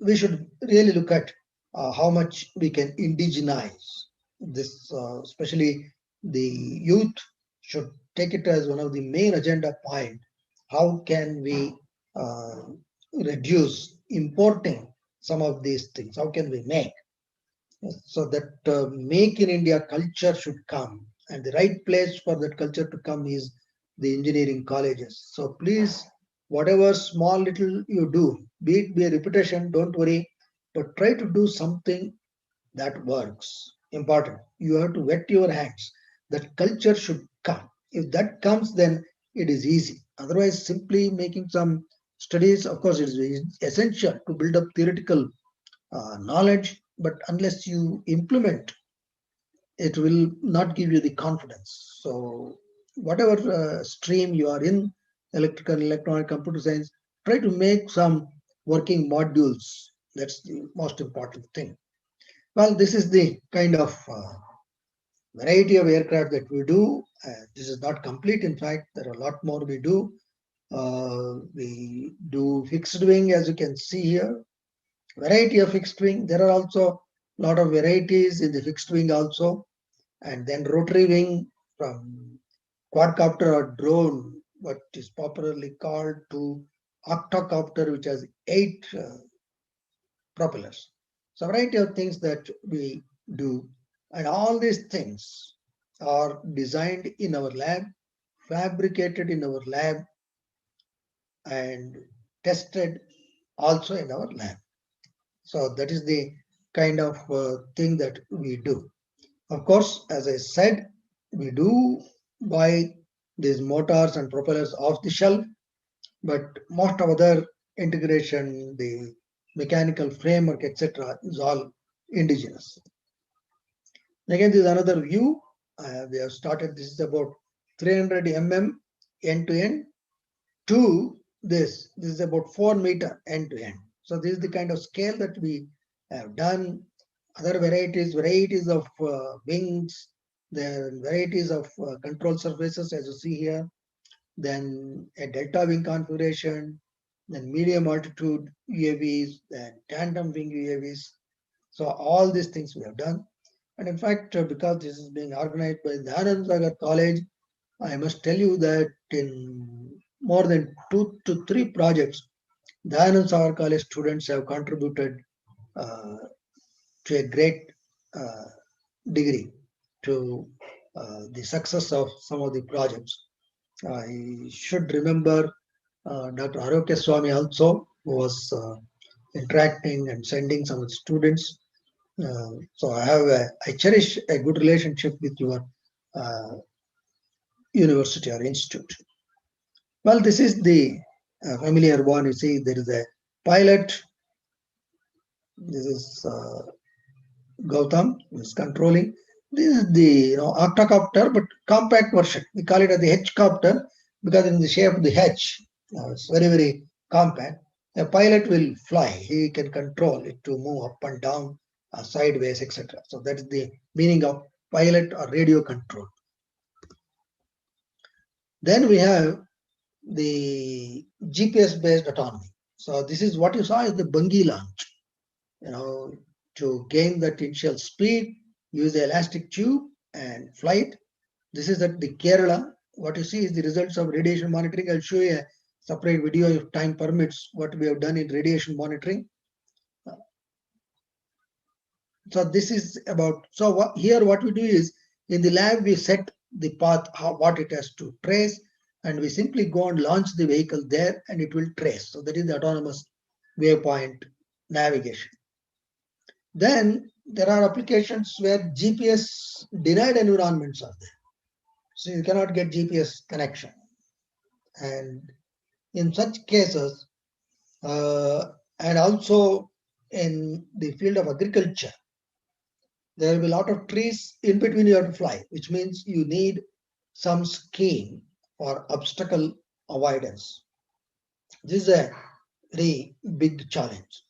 We should really look at how much we can indigenize this, especially the youth should take it as one of the main agenda point. How can we reduce importing some of these things? How can we make? So that make in India culture should come, and the right place for that culture to come is the engineering colleges. So please, whatever small little you do, be it be a repetition, don't worry, but try to do something that works. Important. You have to wet your hands. That culture should come. If that comes, then it is easy. Otherwise, simply making some studies, of course, it is essential to build up theoretical knowledge, but unless you implement, it will not give you the confidence. So whatever stream you are in, electrical, electronic, computer science, try to make some working modules. That's the most important thing. Well, this is the kind of variety of aircraft that we do. This is not complete. In fact, there are a lot more we do. We do fixed wing, as you can see here. Variety of fixed wing. There are also a lot of varieties in the fixed wing also. And then rotary wing, from quadcopter or drone, what is popularly called, to octocopter, which has 8 propellers. So a variety of things that we do. And all these things are designed in our lab, fabricated in our lab, and tested also in our lab. So that is the kind of thing that we do. Of course, as I said, we do buy these motors and propellers off the shelf, but most of other integration, the mechanical framework, etc., is all indigenous. Again, this is another view. We have started, this is about 300 mm end to end to this. This is about 4 meter end to end. So this is the kind of scale that we have done. Other varieties of wings, there are varieties of control surfaces, as you see here. Then a delta wing configuration, then medium altitude UAVs, then tandem wing UAVs. So all these things we have done. And in fact, because this is being organized by the Dayananda Sagar College, I must tell you that in more than 2 to 3 projects, the Dayananda Sagar College students have contributed to a great degree to the success of some of the projects. I should remember Dr. Arokya Swami also, who was interacting and sending some of the students. So I cherish a good relationship with your university or institute. Well, this is the familiar one. You see, there is a pilot. This is Gautam, who is controlling. This is the octocopter, but compact version. We call it as the H-copter because in the shape of the H, it's very, very compact. A pilot will fly. He can control it to move up and down, sideways, etc. So that is the meaning of pilot or radio control. Then we have the GPS-based autonomy. So this is what you saw is the Bungie launch. to gain that initial speed, use the elastic tube and fly it. This is at the Kerala. What you see is the results of radiation monitoring. I'll show you a separate video if time permits what we have done in radiation monitoring. So this is about, so what we do is in the lab, we set the path, what it has to trace, and we simply go and launch the vehicle there and it will trace. So that is the autonomous waypoint navigation. Then there are applications where GPS denied environments are there. So you cannot get GPS connection. And in such cases, and also in the field of agriculture, there will be a lot of trees in between you have to fly, which means you need some scheme for obstacle avoidance. This is a very big challenge.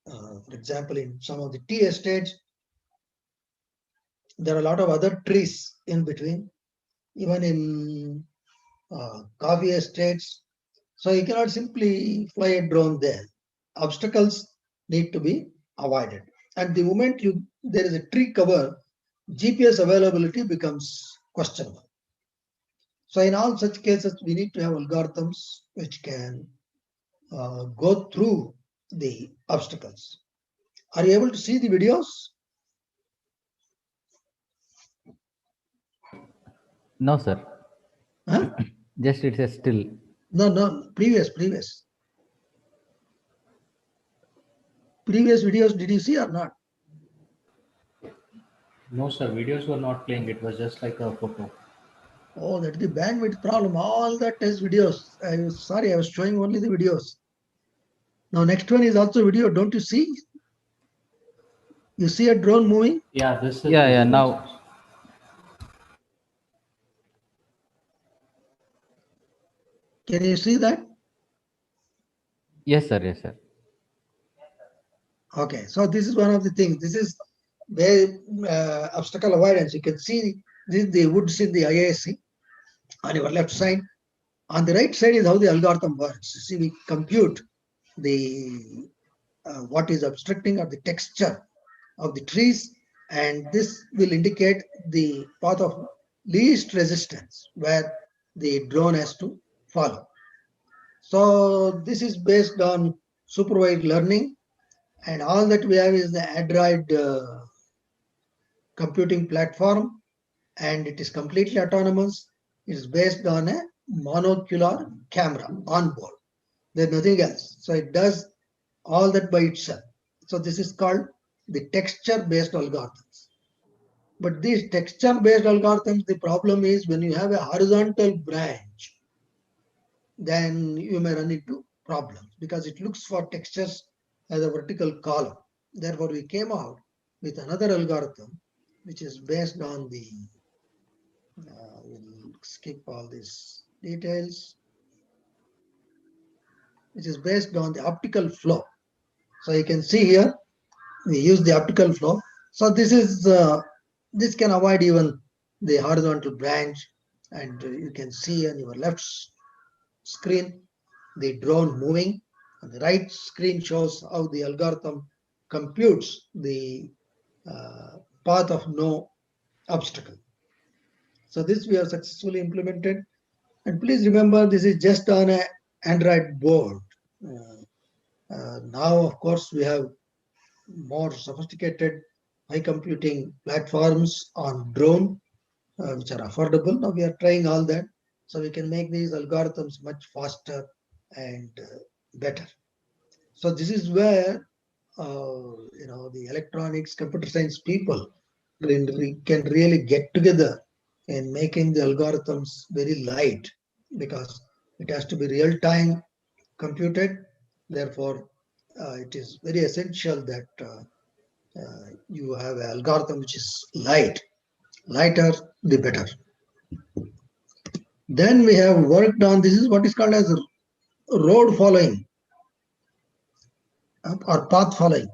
For example, in some of the tea estates, there are a lot of other trees in between, even in coffee estates. So you cannot simply fly a drone there. Obstacles need to be avoided. And the moment there is a tree cover, GPS availability becomes questionable. So in all such cases, we need to have algorithms which can go through the obstacles. Are you able to see the videos? No, sir. Huh? Just it says still. No, previous. Previous videos, did you see or not? No, sir, videos were not playing. It was just like a photo. Oh, that's the bandwidth problem. All that is videos. I was sorry, I was showing only the videos. Now, next one is also video. Don't you see? You see a drone moving? Yeah, this is. Yeah, now. Can you see that? Yes, sir. Okay, so this is one of the things. This is where obstacle avoidance. You can see this is the woods in the IAC on your left side. On the right side is how the algorithm works. You see, we compute the what is obstructing or the texture of the trees, and this will indicate the path of least resistance where the drone has to follow. So this is based on supervised learning, and all that we have is the Android computing platform, and it is completely autonomous. It is based on a monocular camera on board. There's nothing else. So it does all that by itself. So this is called the texture-based algorithms. But these texture-based algorithms, the problem is when you have a horizontal branch, then you may run into problems because it looks for textures as a vertical column. Therefore, we came out with another algorithm which is based on the, we'll skip all these details, which is based on the optical flow. So you can see here, we use the optical flow. So this is, this can avoid even the horizontal branch, and you can see on your left screen, the drone moving. On the right screen shows how the algorithm computes the path of no obstacle. So this we have successfully implemented. And please remember, this is just on an Android board. Now, of course, we have more sophisticated high computing platforms on drone, which are affordable. Now we are trying all that, so we can make these algorithms much faster and better. So this is where the electronics, computer science people can really get together in making the algorithms very light, because it has to be real time computed. Therefore, it is very essential that you have an algorithm which is light. Lighter, the better. Then we have worked on, this is what is called as road following or path following.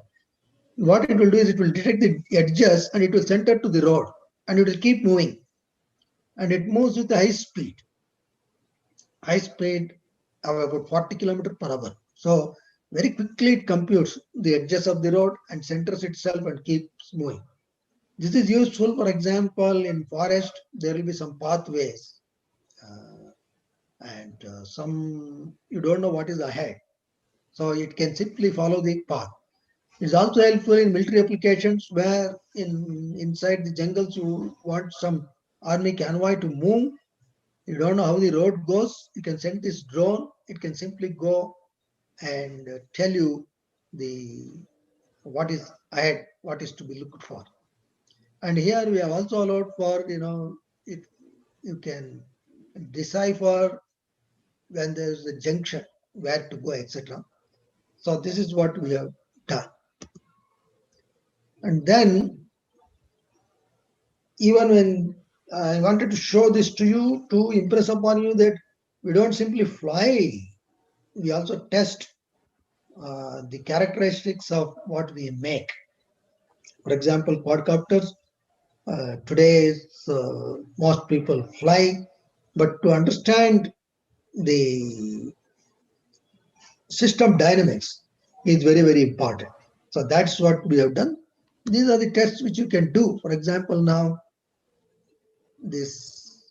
What it will do is it will detect the edges and it will center to the road, and it will keep moving, and it moves with a high speed of about 40 km/h. So very quickly it computes the edges of the road and centers itself and keeps moving. This is useful, for example, in forest, there will be some pathways and some you don't know what is ahead. So it can simply follow the path. It's also helpful in military applications where inside the jungles you want some army convoy to move. You don't know how the road goes. You can send this drone. It can simply go and tell you what is ahead, what is to be looked for. And here we have also allowed for, you can decipher when there's a junction, where to go, etc. So this is what we have done. And then, even when I wanted to show this to you, to impress upon you that we don't simply fly, we also test the characteristics of what we make. For example, quadcopters, today most people fly, but to understand the system dynamics is very, very important. So that's what we have done. These are the tests which you can do. For example, now there's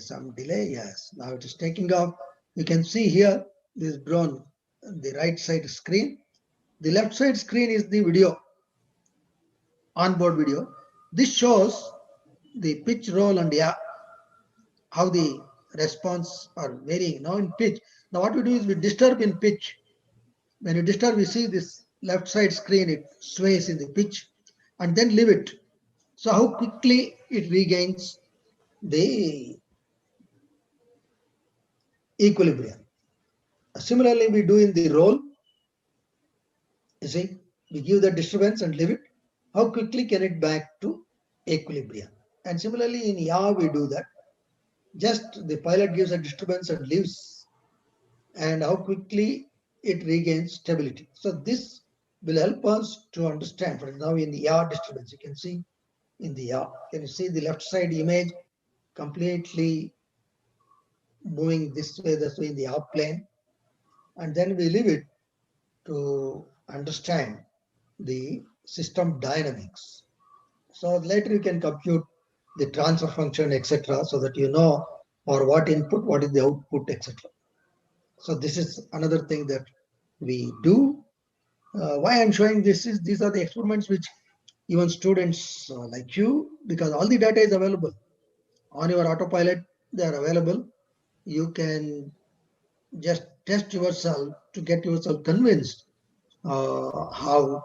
some delay. Yes, now it is taking off. You can see here this drone, the right side screen. The left side screen is the video, onboard video. This shows the pitch, roll, and how the response are varying now in pitch. Now what we do is we disturb in pitch. When you disturb, we see this left side screen, it sways in the pitch, and then leave it. So how quickly it regains the equilibrium. Similarly, we do in the roll. You see, we give the disturbance and leave it. How quickly can it back to equilibrium? And similarly in yaw, we do that. Just the pilot gives a disturbance and leaves, and how quickly it regains stability. So this will help us to understand. For example, in the yaw disturbance, you can see in the yaw, can you see the left side image completely moving this way, this way in the yaw plane, and then we leave it to understand the system dynamics. So later you can compute the transfer function, etc., so that you know for what input, what is the output, etc. So this is another thing that we do. Why I'm showing this is these are the experiments which even students like you, because all the data is available on your autopilot, they are available. You can just test yourself to get yourself convinced how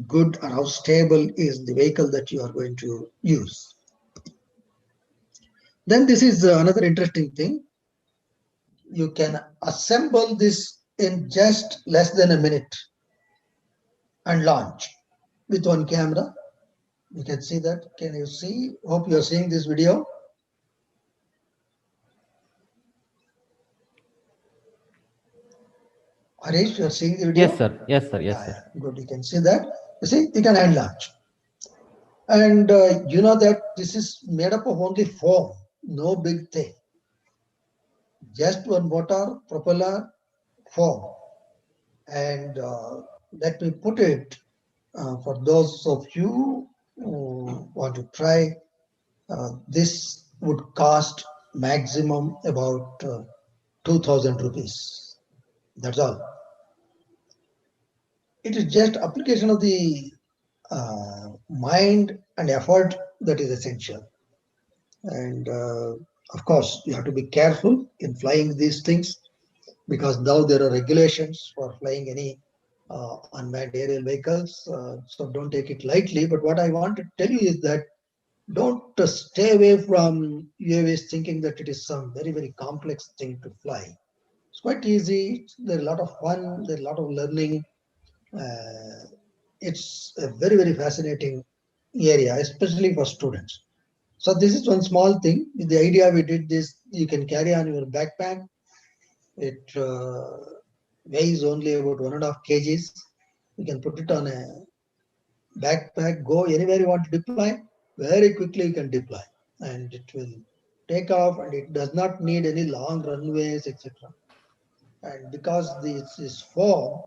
good or how stable is the vehicle that you are going to use. Then this is another interesting thing. You can assemble this in just less than a minute and launch with one camera. You can see that. Can you see? Hope you are seeing this video. Harish, you are seeing the video? Yes, sir. Yes, sir. Yes, sir. Good. You can see that. You see, you can hand launch. And you know that this is made up of only foam, no big thing. Just one motor, propeller, foam. And let me put it for those of you who want to try, this would cost maximum about 2,000 rupees. That's all. It is just application of the mind and effort that is essential. And of course, you have to be careful in flying these things, because now there are regulations for flying any unmanned aerial vehicles. So don't take it lightly. But what I want to tell you is that don't stay away from UAVs thinking that it is some very, very complex thing to fly. It's quite easy. There's a lot of fun. There's a lot of learning. It's a very, very fascinating area, especially for students. So this is one small thing. The idea we did this, you can carry on your backpack. It weighs only about 1.5 kgs. You can put it on a backpack, go anywhere you want to deploy, very quickly you can deploy. And it will take off, and it does not need any long runways, etc. And because this is foam,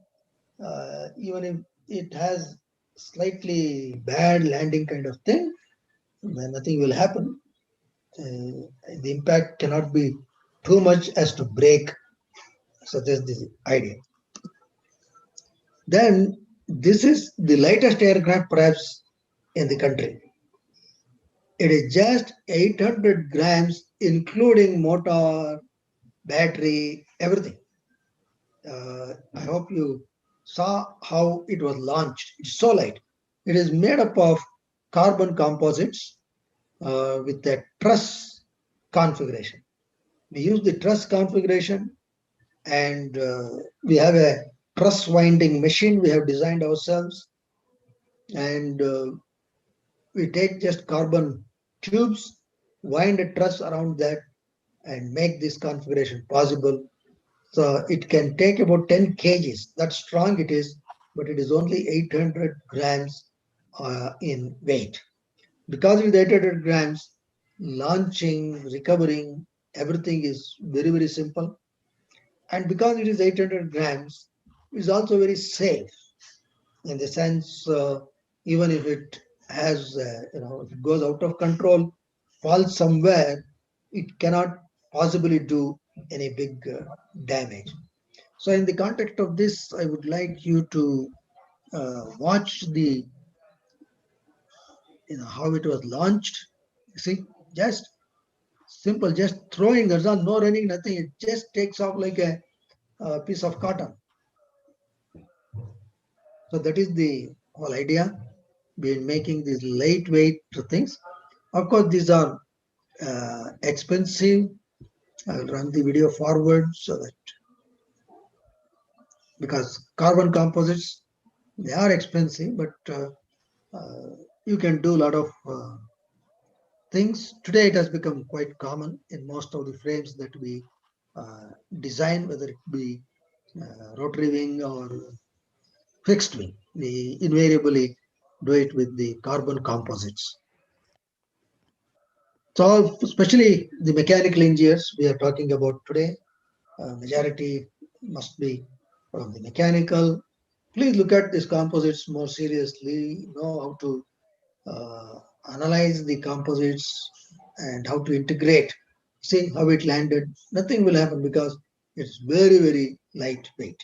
even if it has slightly bad landing kind of thing, then nothing will happen. The impact cannot be too much as to break, such as the idea. Then this is the lightest aircraft perhaps in the country. It is just 800 grams, including motor, battery, everything. I hope you saw how it was launched. It's so light. It is made up of carbon composites with a truss configuration. We use the truss configuration, and we have a truss winding machine we have designed ourselves, and we take just carbon tubes, wind a truss around that, and make this configuration possible. So it can take about 10 kgs. That's strong it is, but it is only 800 grams in weight. Because it is 800 grams, launching, recovering, everything is very, very simple. And because it is 800 grams, it is also very safe in the sense, even if it has, if it goes out of control, falls somewhere, it cannot possibly do any big damage. So in the context of this, I would like you to watch the, how it was launched. You see, just simple, just throwing, there's no running, nothing. It just takes off like a piece of cotton. So that is the whole idea behind making these lightweight things. Of course, these are expensive. I will run the video forward so that, because carbon composites, they are expensive, but you can do a lot of things. Today it has become quite common in most of the frames that we design, whether it be rotary wing or fixed wing. We invariably do it with the carbon composites. So especially the mechanical engineers we are talking about today, majority must be from the mechanical. Please look at these composites more seriously, know how to analyze the composites and how to integrate. See how it landed. Nothing will happen because it's very, very lightweight.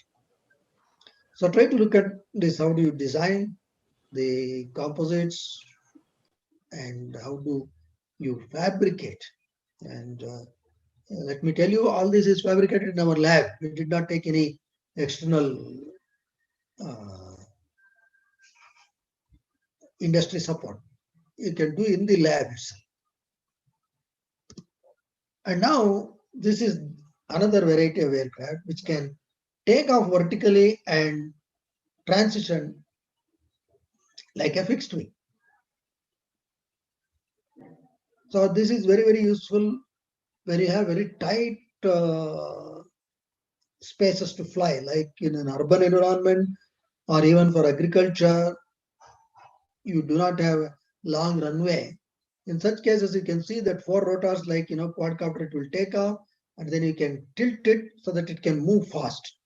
So try to look at this. How do you design the composites and how do you fabricate? And let me tell you, all this is fabricated in our lab. We did not take any external industry support. You can do in the lab itself. And now this is another variety of aircraft which can take off vertically and transition like a fixed wing. So this is very, very useful when you have very tight spaces to fly, like in an urban environment or even for agriculture. You do not have a long runway. In such cases, you can see that 4 rotors, like quadcopter, it will take off, and then you can tilt it so that it can move fast.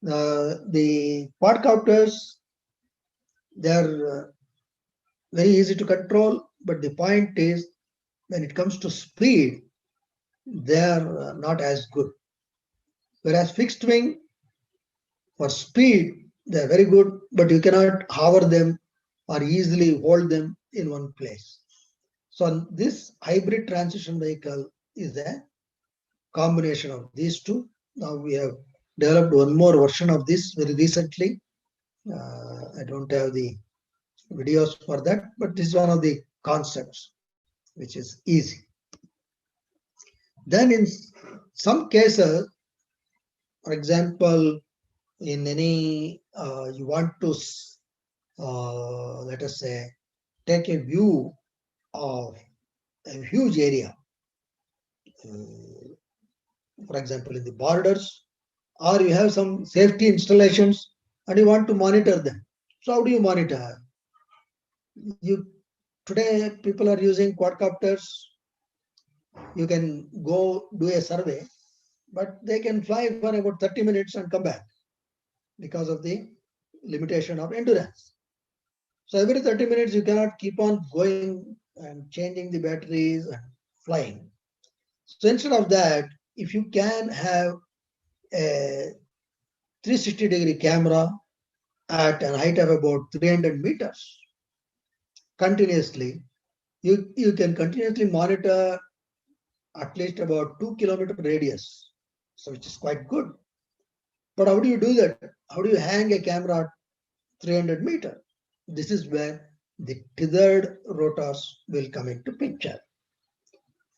The quadcopters, they are very easy to control, but the point is, when it comes to speed, they are not as good. Whereas fixed wing, for speed, they are very good, but you cannot hover them or easily hold them in one place. So this hybrid transition vehicle is a combination of these two. Now we have developed one more version of this very recently. I don't have the videos for that, but this is one of the concepts which is easy. Then in some cases, for example, in any, you want to, let us say, take a view of a huge area, for example, in the borders, or you have some safety installations and you want to monitor them. So how do you monitor? Today, people are using quadcopters. You can go do a survey, but they can fly for about 30 minutes and come back because of the limitation of endurance. So every 30 minutes, you cannot keep on going and changing the batteries and flying. So instead of that, if you can have a 360-degree camera at a height of about 300 meters continuously, you can continuously monitor at least about 2-kilometer radius, so which is quite good. But how do you do that? How do you hang a camera at 300 meters? This is where the tethered rotors will come into picture.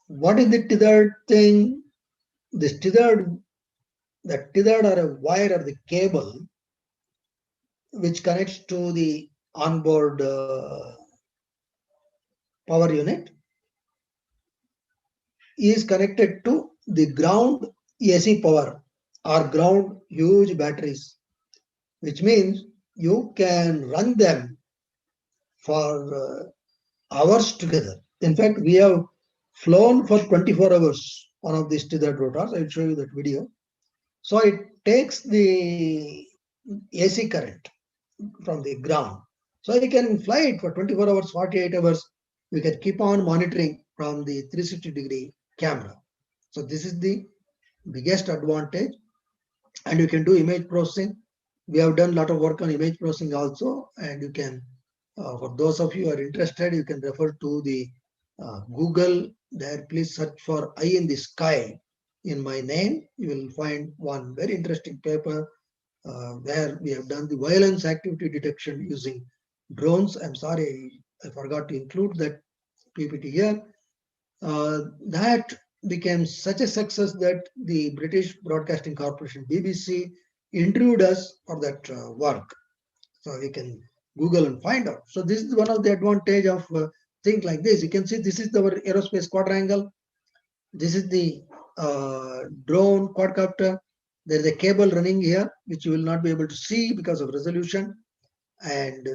What is the tethered thing? This tethered, the tethered or a wire or the cable which connects to the onboard power unit is connected to the ground AC power or ground huge batteries, which means you can run them for hours together. In fact, we have flown for 24 hours one of these tethered rotors. I'll show you that video. So it takes the AC current from the ground. So you can fly it for 24 hours, 48 hours. You can keep on monitoring from the 360-degree camera. So this is the biggest advantage. And you can do image processing. We have done a lot of work on image processing also. And you can, for those of you who are interested, you can refer to the Google. There, please search for Eye in the Sky in my name. You will find one very interesting paper where we have done the violence activity detection using drones. I'm sorry, I forgot to include that PPT here. That became such a success that the British Broadcasting Corporation, BBC, interviewed us for that work. So you can Google and find out. So this is one of the advantage of things like this. You can see this is our aerospace quadrangle. This is the drone quadcopter. There is a cable running here, which you will not be able to see because of resolution. And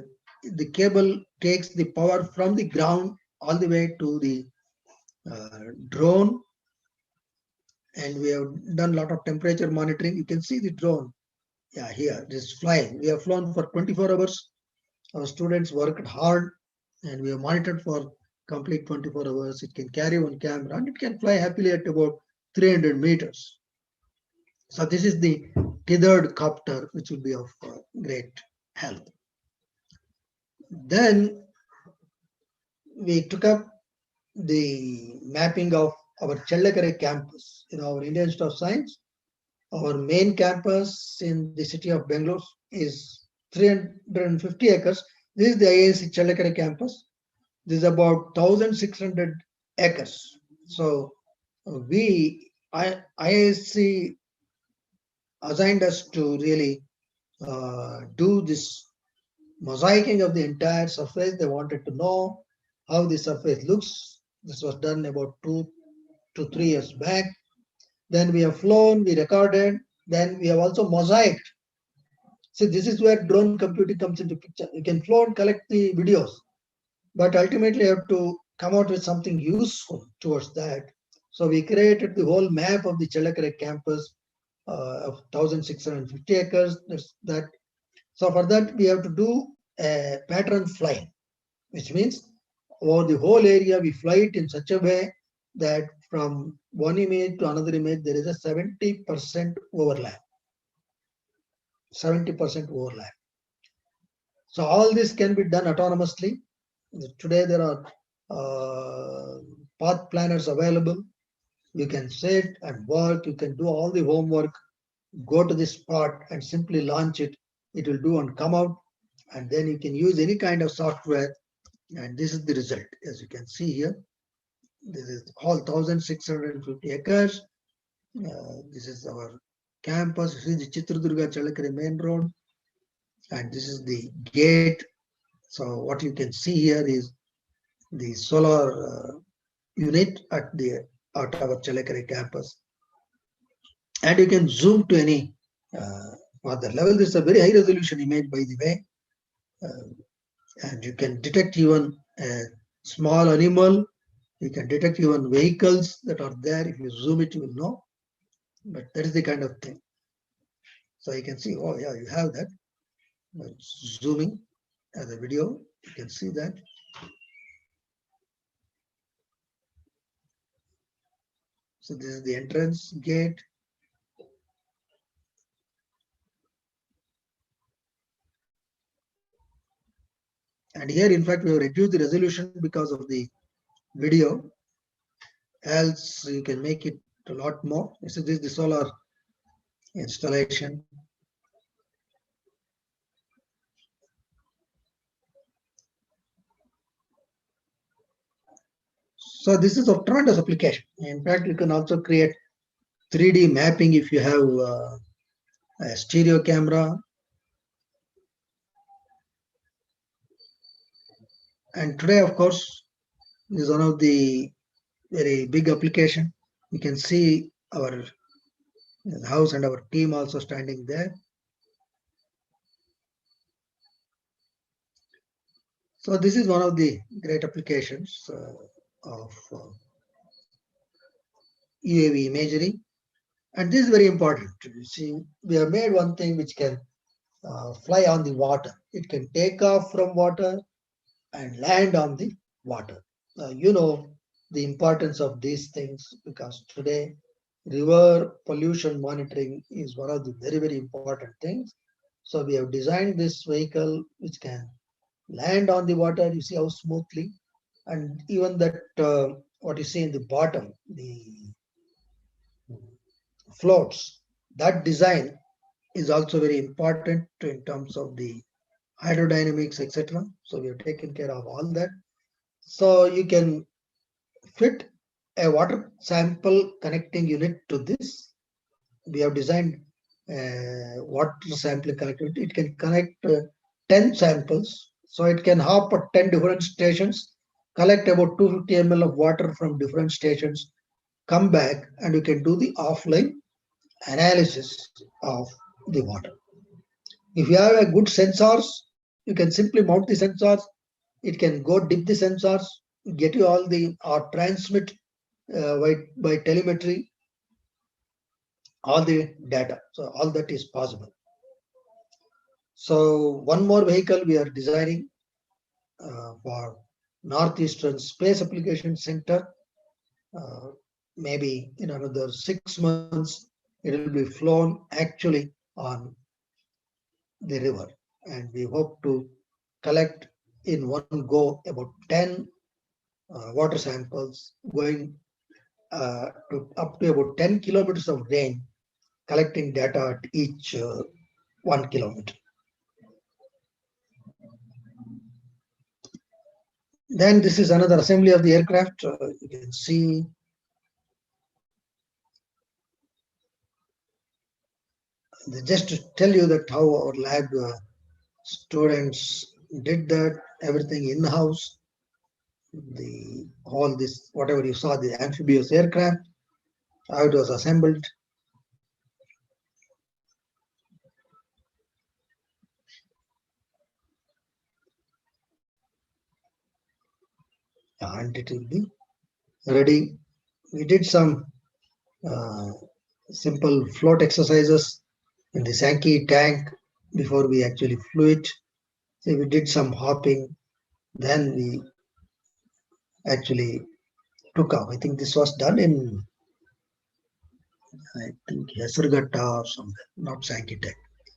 the cable takes the power from the ground all the way to the drone. And we have done a lot of temperature monitoring. You can see the drone. Yeah, here, it is flying. We have flown for 24 hours. Our students worked hard and we have monitored for complete 24 hours. It can carry one camera and it can fly happily at about 300 meters. So this is the tethered copter, which will be of great help. Then we took up the mapping of our Chellakere campus in our Indian Institute of Science. Our main campus in the city of Bangalore is 350 acres. This is the IISc Chellakere campus. This is about 1,600 acres. So IISc assigned us to really do this mosaicing of the entire surface. They wanted to know how the surface looks. This was done about 2 to 3 years back. Then we have flown, we recorded, then we have also mosaicked. See, this is where drone computing comes into picture. You can flow and collect the videos, but ultimately you have to come out with something useful towards that. So we created the whole map of the Chellakere campus of 1,650 acres. That. So for that, we have to do a pattern flying, which means over the whole area, we fly it in such a way that from one image to another image, there is a 70% overlap. 70% overlap. So all this can be done autonomously. Today there are path planners available. You can sit and work. You can do all the homework. Go to the spot and simply launch it. It will do and come out. And then you can use any kind of software. And this is the result, as you can see here. This is all 1,650 acres. This is our campus. This is the Chitradurga Chellakere main road. And this is the gate. So what you can see here is the solar unit at our Chellakere campus. And you can zoom to any further level. This is a very high resolution image, by the way. And you can detect even a small animal. You can detect even vehicles that are there. If you zoom it, you will know. but that is the kind of thing. So you can see, oh yeah, you have that. Zooming at the video, you can see that. So this is the entrance gate. And here, in fact, we have reduced the resolution because of the video. Else, you can make it a lot more. So this is the solar installation. So this is a tremendous application. In fact, you can also create 3D mapping if you have a stereo camera. And today, of course, is one of the very big application. You can see our house and our team also standing there. So this is one of the great applications of UAV imagery. And this is very important. You see, we have made one thing which can fly on the water. It can take off from water and land on the water. You know the importance of these things, because today river pollution monitoring is one of the very, very important things. So we have designed this vehicle which can land on the water. You see how smoothly, and even that what you see in the bottom, the floats, that design is also very important in terms of the hydrodynamics, etc. So we have taken care of all that. So you can fit a water sample connecting unit to this. We have designed water sample connectivity. It can connect 10 samples. So it can hop at 10 different stations, collect about 250 ml of water from different stations, come back, and you can do the offline analysis of the water. If you have a good sensors, you can simply mount the sensors. It can go dip the sensors, get you all the, or transmit by telemetry all the data. So all that is possible. So one more vehicle we are designing for Northeastern Space Application Center. Maybe in another 6 months, it will be flown actually on the river. And we hope to collect in one go about 10 water samples going up to about 10 kilometers of range, collecting data at each 1 kilometer. Then this is another assembly of the aircraft. You can see just to tell you that how our lab students did that, everything in-house. All this, whatever you saw, the amphibious aircraft, how it was assembled. And it will be ready. We did some simple float exercises in the Sankey tank before we actually flew it. So we did some hopping, then we actually took off. I think this was done in, I think, Yasarghatta or somewhere, not Sankey tank.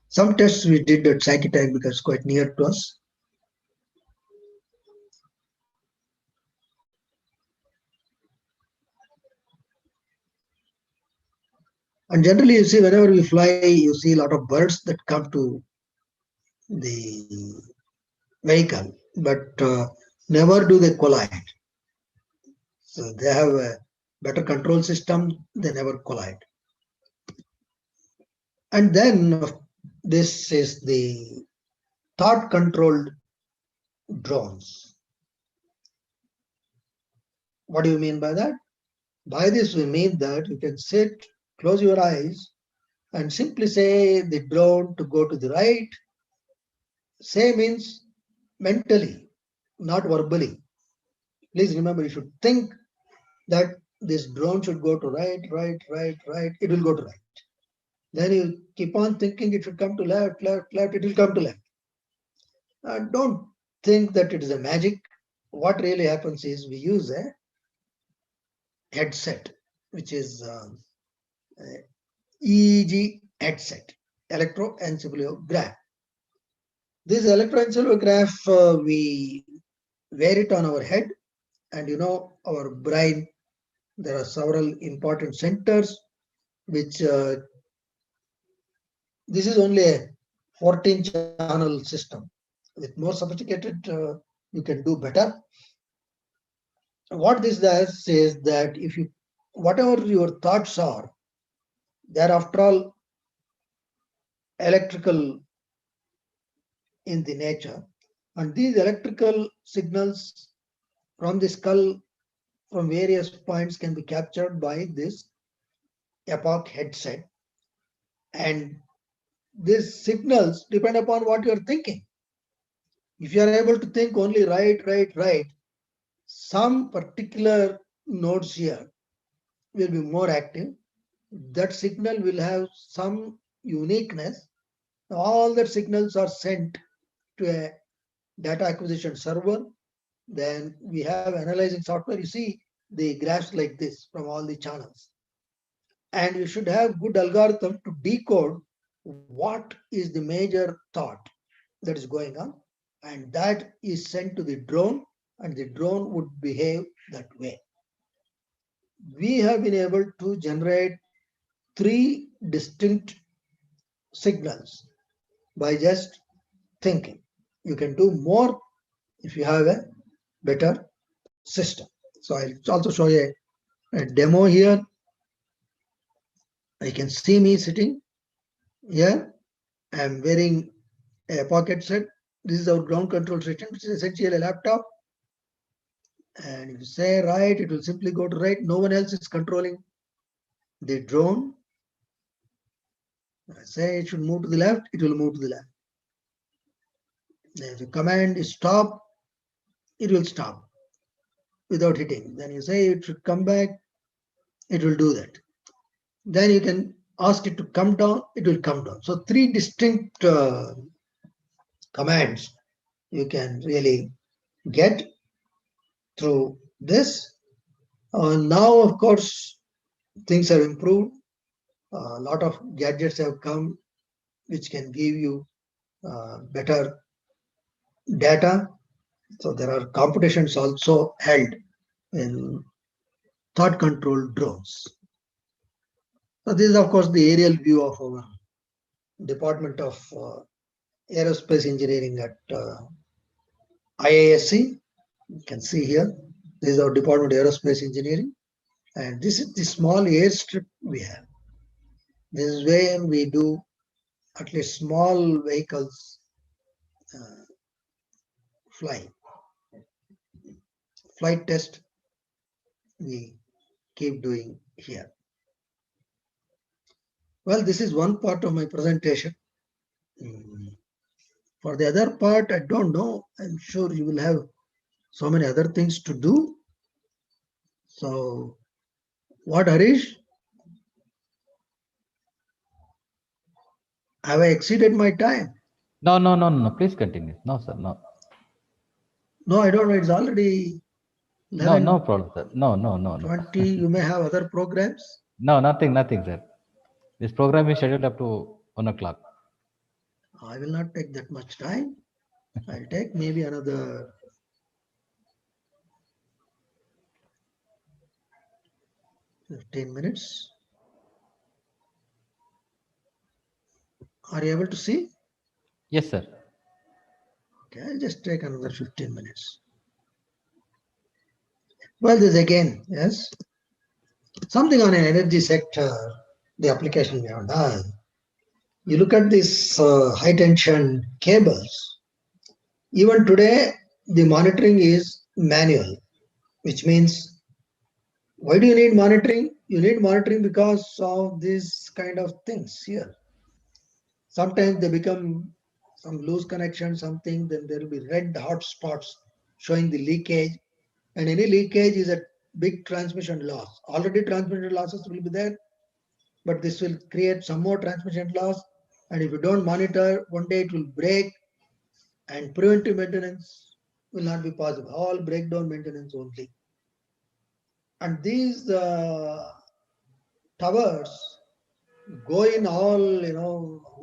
Some tests we did at Sankey tank because it's quite near to us. And generally, you see, whenever we fly, you see a lot of birds that come to the vehicle, but never do they collide. So they have a better control system, they never collide. And then this is the thought controlled drones. What do you mean by that? By this, we mean that you can sit, close your eyes, and simply say the drone to go to the right. Say means mentally, not verbally. Please remember, you should think that this drone should go to right, it will go to right. Then you keep on thinking it should come to left, it will come to left. Don't think that it is a magic. What really happens is we use a headset, which is EEG headset, electroencephalograph. This electroencephalograph, we wear it on our head, and our brain, there are several important centers, which this is only a 14-channel system. With more sophisticated, you can do better. What this does is that if you, whatever your thoughts are, they're after all electrical in the nature, and these electrical signals from the skull from various points can be captured by this epoch headset, and these signals depend upon what you're thinking. If you are able to think only right, some particular nodes here will be more active. That signal will have some uniqueness. All the signals are sent to a data acquisition server. Then we have analyzing software. You see the graphs like this from all the channels. And you should have good algorithm to decode what is the major thought that is going on. And that is sent to the drone, and the drone would behave that way. We have been able to generate 3 distinct signals by just thinking. You can do more if you have a better system. So I'll also show you a demo here. You can see me sitting here. I'm wearing a pocket set. This is our ground control system, which is essentially a laptop. And if you say right, it will simply go to right. No one else is controlling the drone. I say it should move to the left, it will move to the left. If the command is stop, it will stop without hitting. Then you say it should come back, it will do that. Then you can ask it to come down, it will come down. So 3 distinct commands you can really get through this. Now, of course, things have improved. A lot of gadgets have come which can give you better data. So there are competitions also held in thought control drones. So this is, of course, the aerial view of our Department of Aerospace Engineering at IISc. You can see here, this is our Department of Aerospace Engineering, and this is the small airstrip we have. This is where we do at least small vehicles fly. Flight test we keep doing here. Well, this is one part of my presentation. For the other part, I don't know. I'm sure you will have so many other things to do. So, what, Harish? Have I exceeded my time? No. Please continue. No, sir. No. No, I don't know. It's already 11. No problem, sir. No. 20. You may have other programs. No, nothing, sir. This program is scheduled up to 1 o'clock. I will not take that much time. I'll take maybe another 15 minutes. Are you able to see? Yes, sir. Okay, I'll just take another 15 minutes. Well, this again, yes, something on an energy sector, the application we have done. You look at these high tension cables. Even today, the monitoring is manual, which means, why do you need monitoring? You need monitoring because of these kind of things here. Sometimes they become some loose connection, something, then there will be red hot spots showing the leakage. And any leakage is a big transmission loss. Already transmission losses will be there, but this will create some more transmission loss. And if you don't monitor, one day it will break, and preventive maintenance will not be possible. All breakdown maintenance only. And these towers go in all,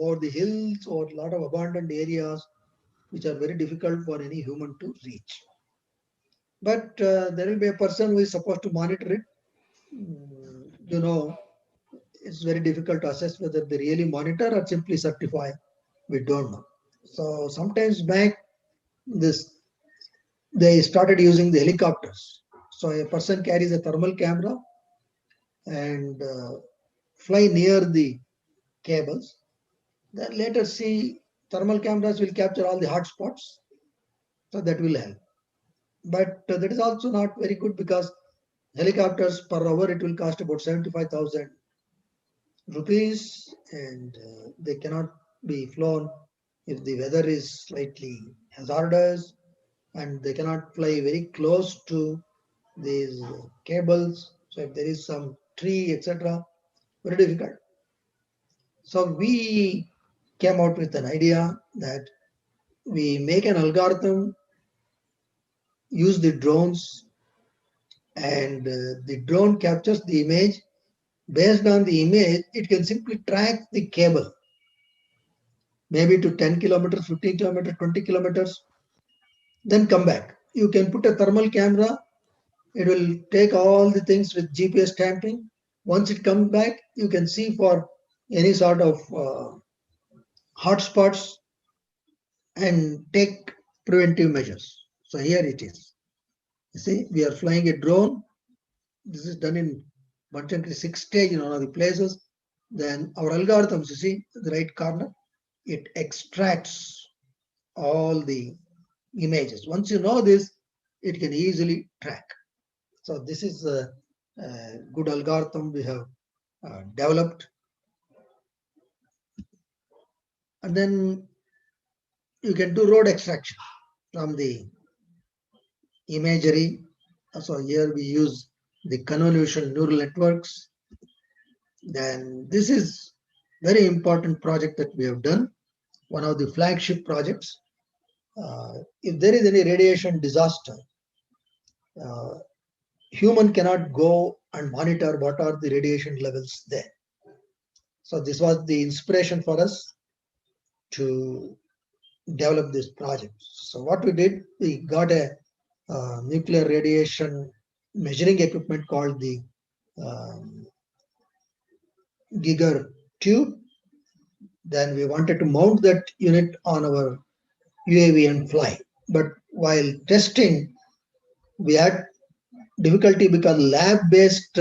over the hills or a lot of abandoned areas, which are very difficult for any human to reach. But there will be a person who is supposed to monitor it. It's very difficult to assess whether they really monitor or simply certify. We don't know. So sometimes back, they started using the helicopters. So a person carries a thermal camera and fly near the cables. Then later see thermal cameras will capture all the hot spots. So that will help. But that is also not very good because helicopters per hour, it will cost about 75,000 rupees, and they cannot be flown if the weather is slightly hazardous, and they cannot fly very close to these cables. So if there is some tree, etc., very difficult. So we came out with an idea that we make an algorithm, use the drones, and the drone captures the image. Based on the image, it can simply track the cable, maybe to 10 kilometers, 15 kilometers, 20 kilometers, then come back. You can put a thermal camera. It will take all the things with GPS stamping. Once it comes back, you can see for any sort of hotspots and take preventive measures. So here it is. You see, we are flying a drone. This is done in 126 stage in one of the places. Then our algorithms, you see, the right corner, it extracts all the images. Once you know this, it can easily track. So this is a good algorithm we have developed. And then you can do road extraction from the imagery. So here we use the convolutional neural networks. Then this is very important project that we have done, one of the flagship projects. If there is any radiation disaster, human cannot go and monitor what are the radiation levels there. So this was the inspiration for us to develop this project. So what we did, we got a nuclear radiation measuring equipment called the Giger tube. Then we wanted to mount that unit on our UAV and fly. But while testing, we had difficulty because lab-based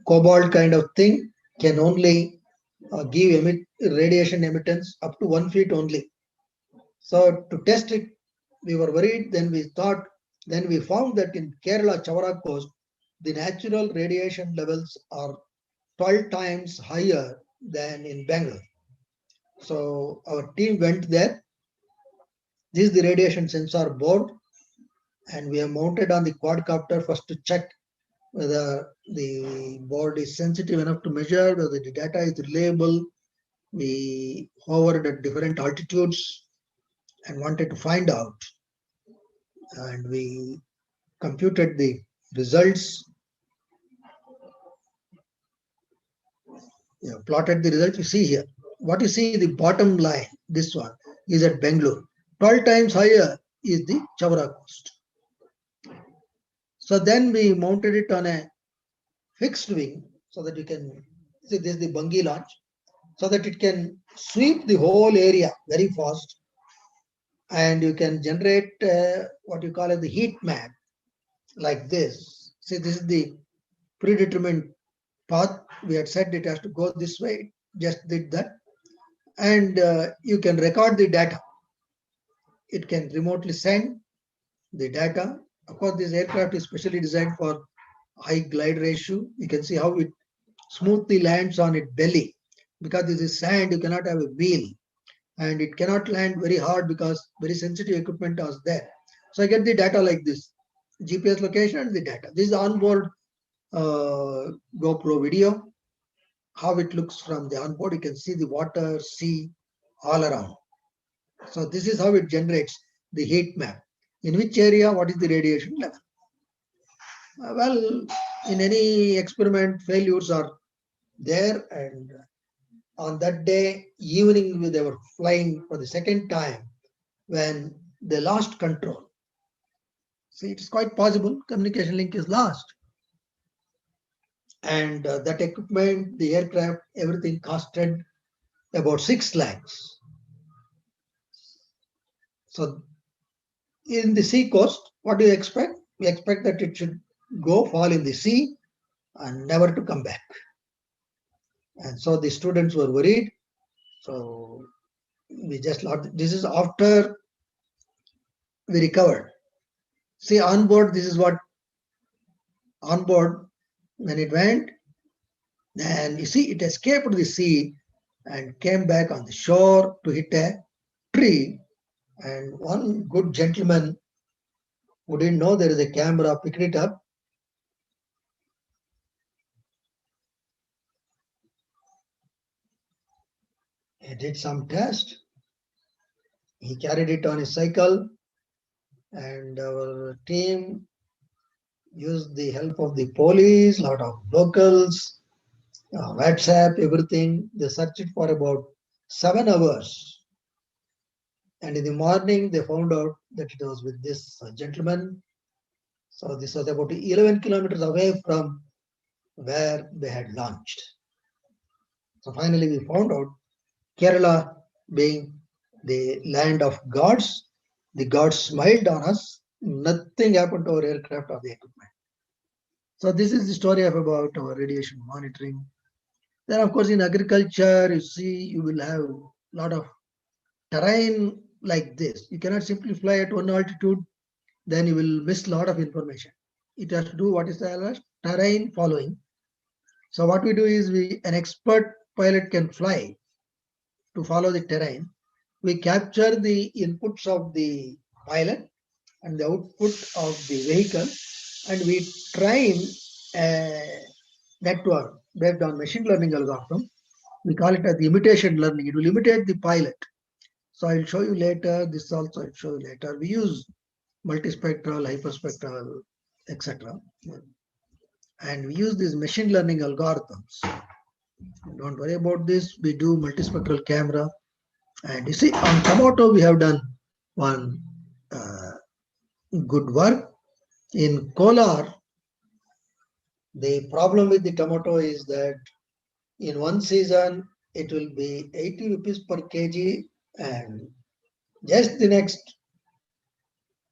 cobalt kind of thing can only give radiation emittance up to 1 feet only. So to test it, we were worried. Then we found that in Kerala, Chavara coast, the natural radiation levels are 12 times higher than in Bangalore. So our team went there. This is the radiation sensor board, and we have mounted on the quadcopter first to check whether the board is sensitive enough to measure, whether the data is reliable. We hovered at different altitudes and wanted to find out. And we computed the results. Plotted the results. You see here. What you see, the bottom line, this one, is at Bangalore. 12 times higher is the Chavara coast. So then we mounted it on a fixed wing so that you can see this is the bungee launch, so that it can sweep the whole area very fast, and you can generate what you call as the heat map like this. See, this is the predetermined path. We had said it has to go this way, just did that. And you can record the data. It can remotely send the data. Of course, this aircraft is specially designed for high glide ratio. You can see how it smoothly lands on its belly. Because this is sand, you cannot have a wheel. And it cannot land very hard because very sensitive equipment is there. So I get the data like this. GPS location and the data. This is onboard GoPro video. How it looks from the onboard, you can see the water, sea, all around. So this is how it generates the heat map. In which area, what is the radiation level? Well, in any experiment, failures are there, and on that day, evening, they were flying for the second time when they lost control. See, it's quite possible communication link is lost. And that equipment, the aircraft, everything costed about 6 lakhs. So in the sea coast, what do you expect? We expect that it should fall in the sea and never to come back. And so the students were worried. So we just lost. This is after we recovered. See, on board, this is what on board when it went, and you see it escaped the sea and came back on the shore to hit a tree. And one good gentleman who didn't know there is a camera picked it up. He did some test. He carried it on his cycle, and our team used the help of the police, lot of locals, WhatsApp, everything. They searched it for about 7 hours. And in the morning, they found out that it was with this gentleman. So this was about 11 kilometers away from where they had launched. So finally, we found out Kerala being the land of gods, the gods smiled on us. Nothing happened to our aircraft or the equipment. So this is the story of about our radiation monitoring. Then, of course, in agriculture, you see, you will have a lot of terrain like this. You cannot simply fly at one altitude, then you will miss a lot of information. It has to do what is the terrain following. So what we do is an expert pilot can fly to follow the terrain. We capture the inputs of the pilot and the output of the vehicle, and we train a network based on machine learning algorithm. We call it as the imitation learning. It will imitate the pilot. So I'll show you later. This also I'll show you later. We use multispectral, hyperspectral, etc. And we use these machine learning algorithms. Don't worry about this. We do multispectral camera. And you see, on tomato, we have done one good work. In Kolar, the problem with the tomato is that in one season, it will be 80 rupees per kg, and just the next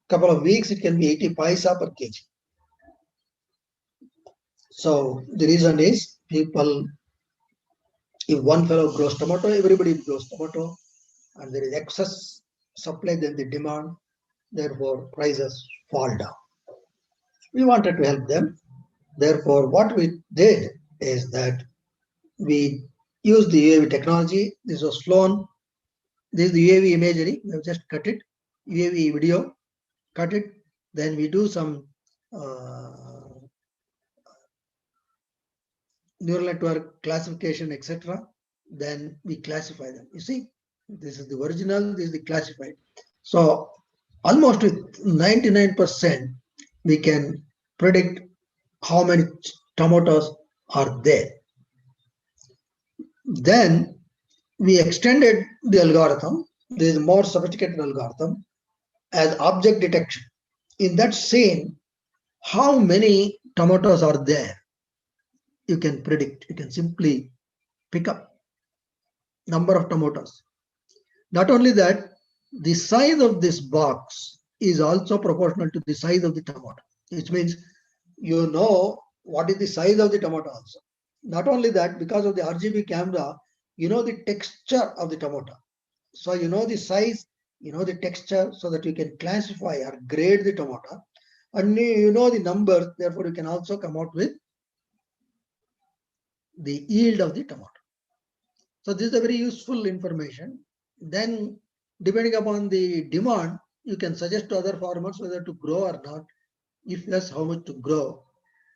couple of weeks, it can be 80 paisa per kg. So the reason is people, if one fellow grows tomato, everybody grows tomato, and there is excess supply than the demand, therefore prices fall down. We wanted to help them. Therefore, what we did is that we used the UAV technology. This was flown. This is the UAV imagery. We have just cut it. UAV video, cut it. Then we do some neural network classification, etc. Then we classify them. You see, this is the original, this is the classified. So almost with 99%, we can predict how many tomatoes are there. Then we extended the algorithm. There is a more sophisticated algorithm as object detection. In that scene, how many tomatoes are there? You can predict. You can simply pick up number of tomatoes. Not only that, the size of this box is also proportional to the size of the tomato, which means you know what is the size of the tomato also. Not only that, because of the RGB camera, you know the texture of the tomato. So you know the size, you know the texture, so that you can classify or grade the tomato, and you know the numbers, therefore you can also come out with the yield of the tomato. So this is a very useful information. Then depending upon the demand, you can suggest to other farmers whether to grow or not. If yes, how much to grow?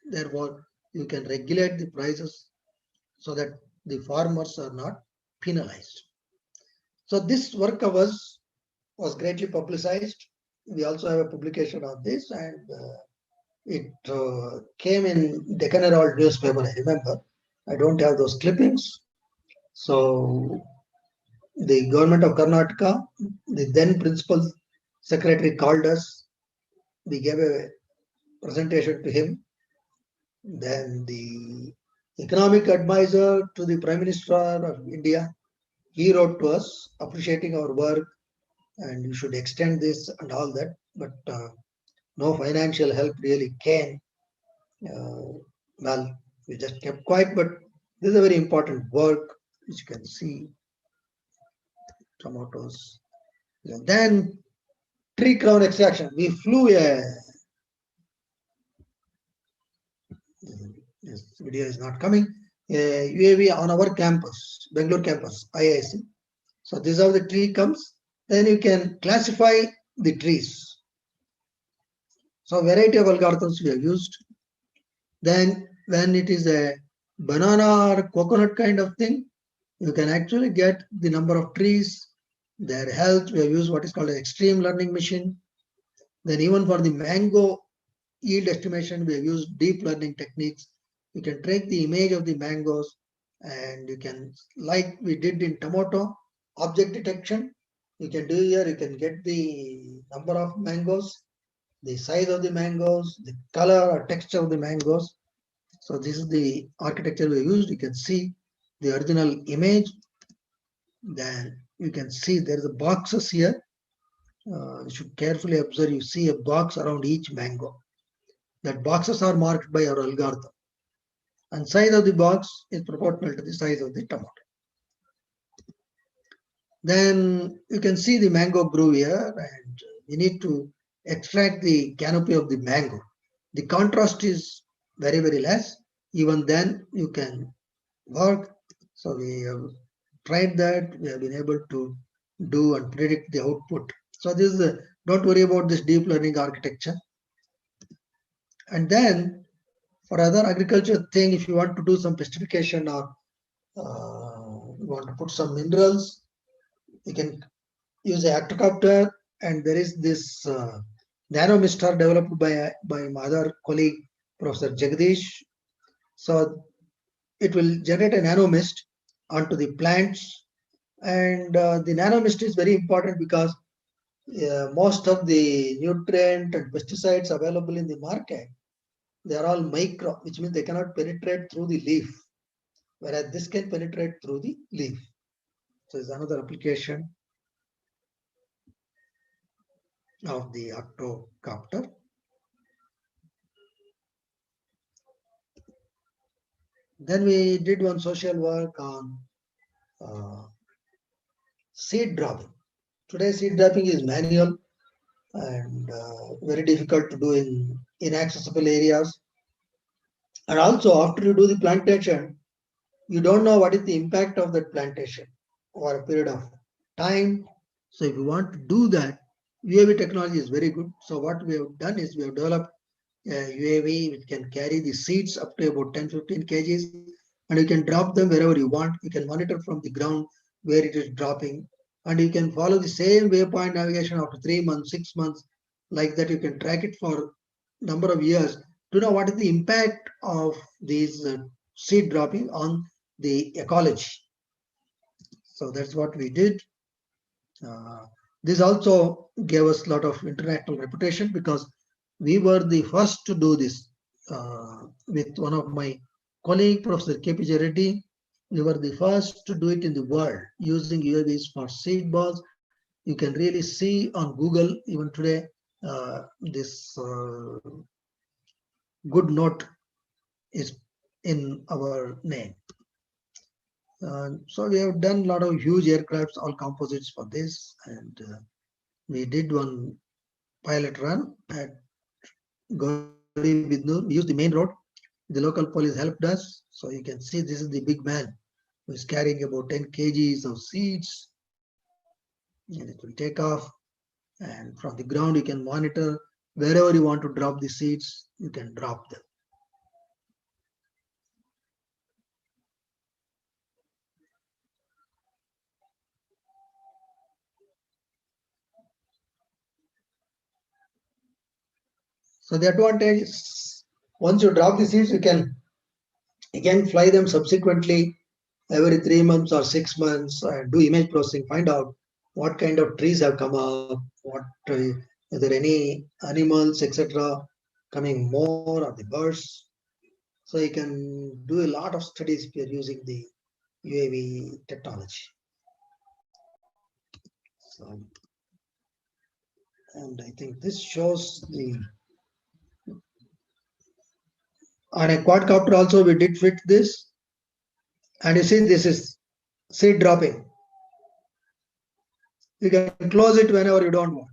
Therefore, you can regulate the prices so that the farmers are not penalized. So this work of us was greatly publicized. We also have a publication of this, and it came in Deccan Herald newspaper, I remember. I don't have those clippings. So the government of Karnataka, the then principal secretary called us. We gave a presentation to him. Then the economic advisor to the Prime Minister of India, he wrote to us appreciating our work and you should extend this and all that. But no financial help really came. Well, we just kept quiet, but this is a very important work, which you can see. Tomatoes. And then tree crown extraction. We flew a. This video is not coming. A UAV on our campus, Bangalore campus, IISc. So this is how the tree comes. Then you can classify the trees. So variety of algorithms we have used. Then when it is a banana or coconut kind of thing, you can actually get the number of trees, their health. We have used what is called an extreme learning machine. Then even for the mango yield estimation, we have used deep learning techniques. You can take the image of the mangoes and you can, like we did in tomato, object detection. You can do here, you can get the number of mangoes, the size of the mangoes, the color or texture of the mangoes. So this is the architecture we used. You can see the original image. Then you can see there are the boxes here. You should carefully observe. You see a box around each mango. That boxes are marked by our algorithm. And size of the box is proportional to the size of the tomato. Then you can see the mango grew here, and you need to extract the canopy of the mango. The contrast is very, very less. Even then you can work. So we have tried that. We have been able to do and predict the output. So this is don't worry about this deep learning architecture. And then for other agriculture thing, if you want to do some pestification or you want to put some minerals, you can use a hectocopter, and there is this nanomister developed by my other colleague, Professor Jagdish. So it will generate a nanomist onto the plants, and the nanomist is very important because most of the nutrient and pesticides available in the market, they are all micro, which means they cannot penetrate through the leaf, whereas this can penetrate through the leaf. So it's another application of the octocopter. Then we did one social work on seed dropping. Today seed dropping is manual and very difficult to do in inaccessible areas. And also after you do the plantation, you don't know what is the impact of that plantation over a period of time. So if you want to do that, UAV technology is very good. So what we have done is we have developed a UAV which can carry the seeds up to about 10-15 kgs, and you can drop them wherever you want. You can monitor from the ground where it is dropping, and you can follow the same waypoint navigation after 3 months, 6 months. Like that, you can track it for number of years to know what is the impact of these seed dropping on the ecology. So that's what we did. This also gave us a lot of international reputation because we were the first to do this with one of my colleague, Professor KP Reddy. We were the first to do it in the world using UAVs for seed balls. You can really see on Google even today this good note is in our name. So we have done a lot of huge aircrafts, all composites for this, and we did one pilot run at Gauri Bidnoor. We used the main road. The local police helped us. So you can see this is the big man who is carrying about 10 kgs of seeds, and it will take off. And from the ground, you can monitor Wherever you want to drop the seeds, you can drop them. So the advantage is, once you drop the seeds, you can again fly them subsequently every 3 months or 6 months and do image processing, find out what kind of trees have come up, what are there any animals, etc., coming more, or the birds. So you can do a lot of studies if you're using the UAV technology. So, and I think this shows the, on a quadcopter also we did fit this, and you see this is seed dropping. You can close it whenever you don't want.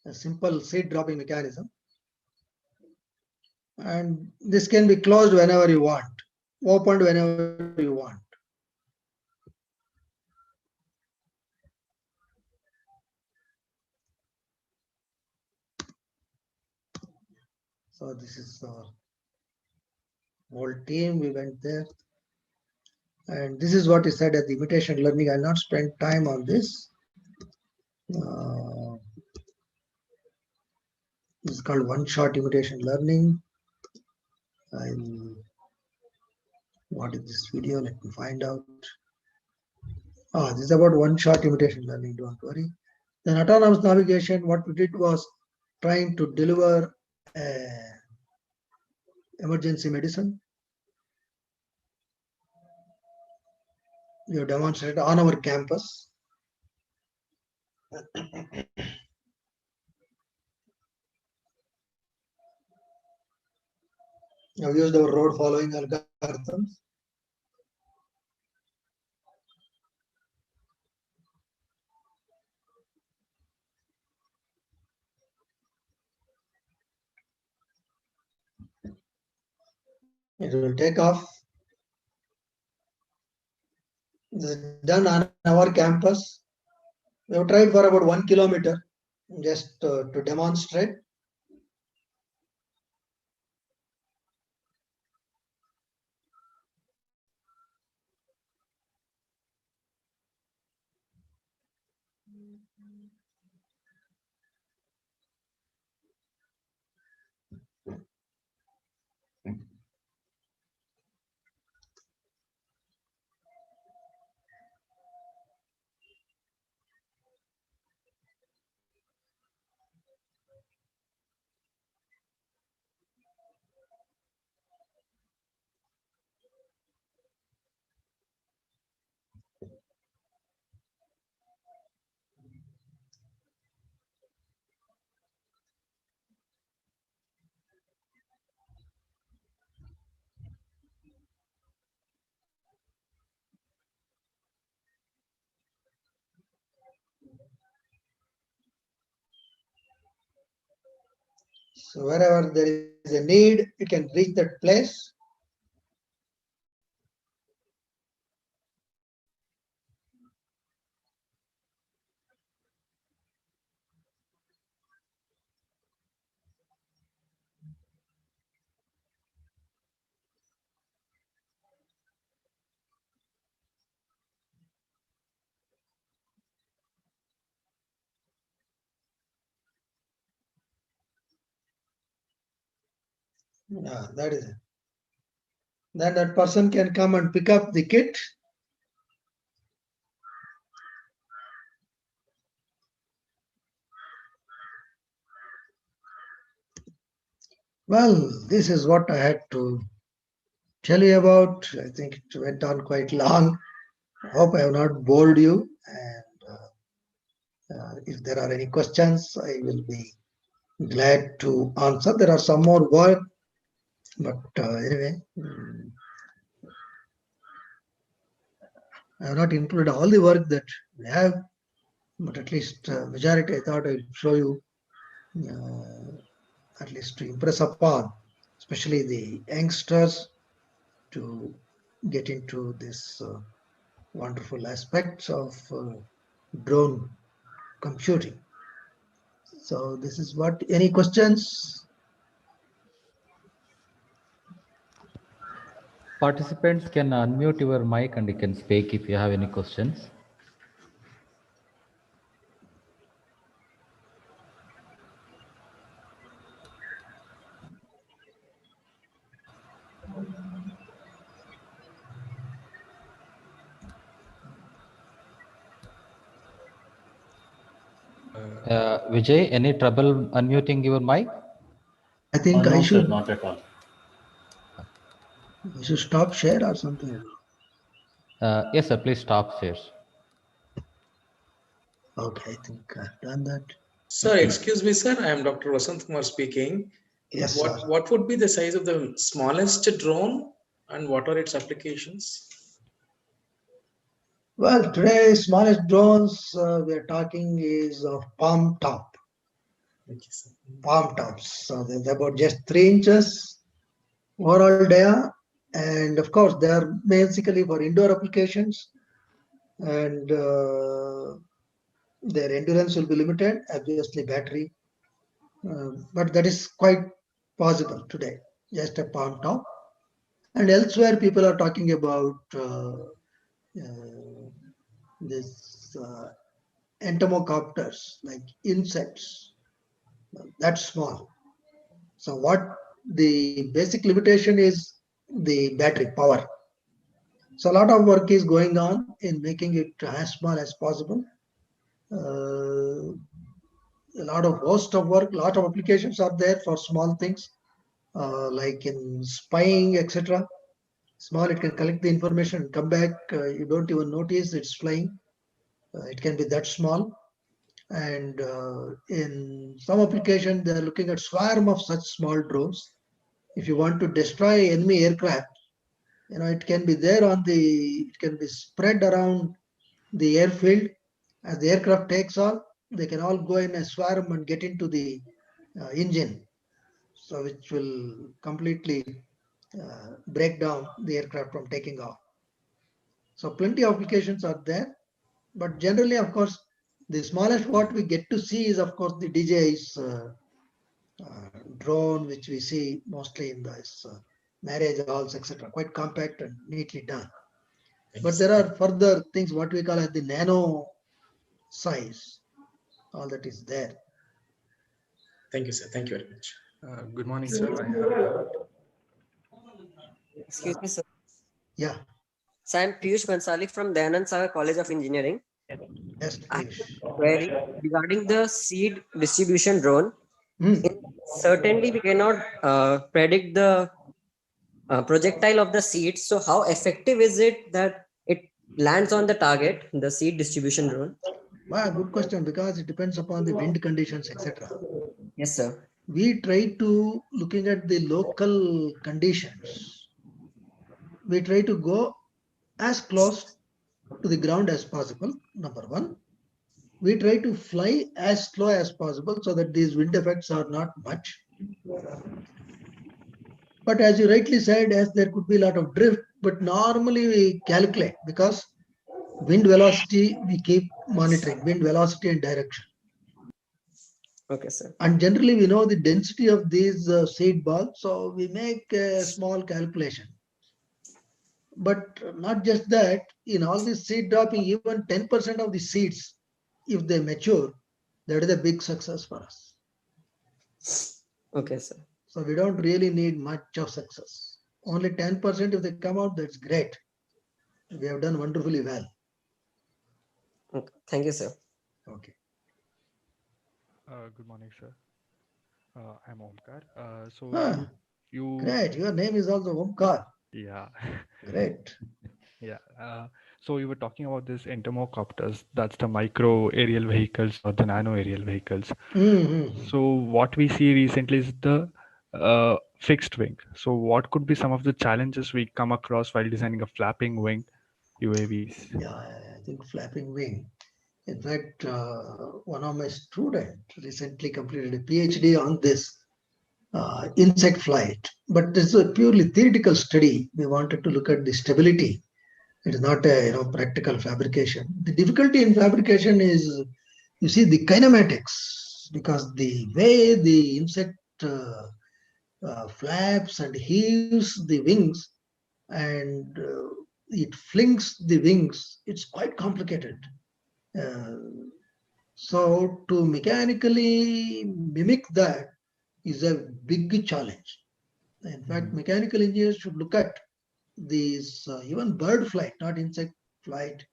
A simple seed dropping mechanism, and this can be closed whenever you want, opened whenever you want. So this is our whole team, we went there, and this is what is said at the imitation learning. I'll not spend time on this. This is called one-shot imitation learning. What is this video? Let me find out. This is about one-shot imitation learning, don't worry. Then autonomous navigation, what we did was trying to deliver emergency medicine. We have demonstrated on our campus. We have used our road following algorithms. It will take off. This is done on our campus. We have tried for about 1 kilometer just to demonstrate. So wherever there is a need, it can reach that place. That is it. Then that person can come and pick up the kit Well, this is what I had to tell you about. I think it went on quite long. I hope I have not bored you. And if there are any questions, I will be glad to answer. There are some more work, but anyway, I have not included all the work that we have, but at least majority I thought I would show you, at least to impress upon, especially the youngsters, to get into this wonderful aspects of drone computing. So this is what, any questions? Participants can unmute your mic and you can speak if you have any questions. Vijay, any trouble unmuting your mic? I think I no, should. sir, not at all. I should stop share or something. Yes, sir. Please stop shares. Okay, I think I've done that. Sir, excuse me, sir. I am Dr. Vasant Kumar speaking. Yes, what sir. What would be the size of the smallest drone, and what are its applications? Well, today smallest drones we are talking is of palm top. Palm tops. So they're about just 3 inches overall dia, and of course they are basically for indoor applications, and their endurance will be limited, obviously battery, but that is quite possible today, just a palm top. And elsewhere people are talking about this entomocopters, like insects, that's small. So what the basic limitation is the battery power. So a lot of work is going on in making it as small as possible. A lot of host of work, a lot of applications are there for small things, like in spying, etc. Small, it can collect the information and come back. You don't even notice it's flying. It can be that small. And in some application, they're looking at swarm of such small drones. If you want to destroy enemy aircraft, it can be there it can be spread around the airfield. As the aircraft takes off, they can all go in a swarm and get into the engine, so which will completely break down the aircraft from taking off. So plenty of applications are there, but generally, of course, the smallest what we get to see is, of course, the DJI's drone, which we see mostly in this marriage halls, etc. Quite compact and neatly done. But there are further things, what we call as the nano size. All that is there. Thank you, sir. Thank you very much. Good morning, sir. I have a doubt. Excuse me, sir. Yeah. So I'm Piyush Bansali from Dayanand Sagar College of Engineering. Yes, Piyush. Query regarding the seed distribution drone. Certainly, we cannot predict the projectile of the seed. So how effective is it that it lands on the target, the seed distribution drone? Wow, good question, because it depends upon the wind conditions, etc. Yes, sir. We try to, looking at the local conditions, we try to go as close to the ground as possible, number one. We try to fly as slow as possible so that these wind effects are not much. But as you rightly said, as there could be a lot of drift, but normally we calculate, because wind velocity we keep monitoring, wind velocity and direction. Okay, sir. And generally we know the density of these seed balls, so we make a small calculation. But not just that, in all this seed dropping, even 10% of the seeds, if they mature, that is a big success for us. Okay, sir. So we don't really need much of success. Only 10% if they come out, that's great. We have done wonderfully well. Okay. Thank you, sir. Okay. Good morning, sir. I'm Omkar. So Ah, you great. Your name is also Omkar. yeah Great. yeah. So you were talking about this entomocopters. That's the micro aerial vehicles or the nano aerial vehicles. Mm-hmm. So what we see recently is the fixed wing. So what could be some of the challenges we come across while designing a flapping wing UAVs? Yeah, I think flapping wing. In fact, one of my students recently completed a PhD on this insect flight, but this is a purely theoretical study. We wanted to look at the stability. It is not a practical fabrication. The difficulty in fabrication is, you see, the kinematics, because the way the insect flaps and heaves the wings and it flings the wings, it's quite complicated. Uh, so to mechanically mimic that is a big challenge. In fact, mechanical engineers should look at these even bird flight, not insect flight,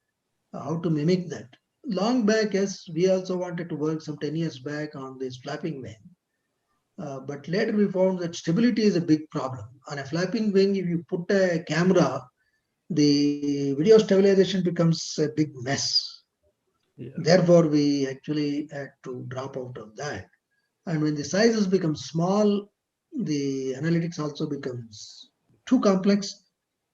how to mimic that. Long back, yes, we also wanted to work some 10 years back on this flapping wing. But later we found that stability is a big problem. On a flapping wing, if you put a camera, the video stabilization becomes a big mess. Yeah. Therefore, we actually had to drop out of that. And when the sizes become small, the analytics also becomes too complex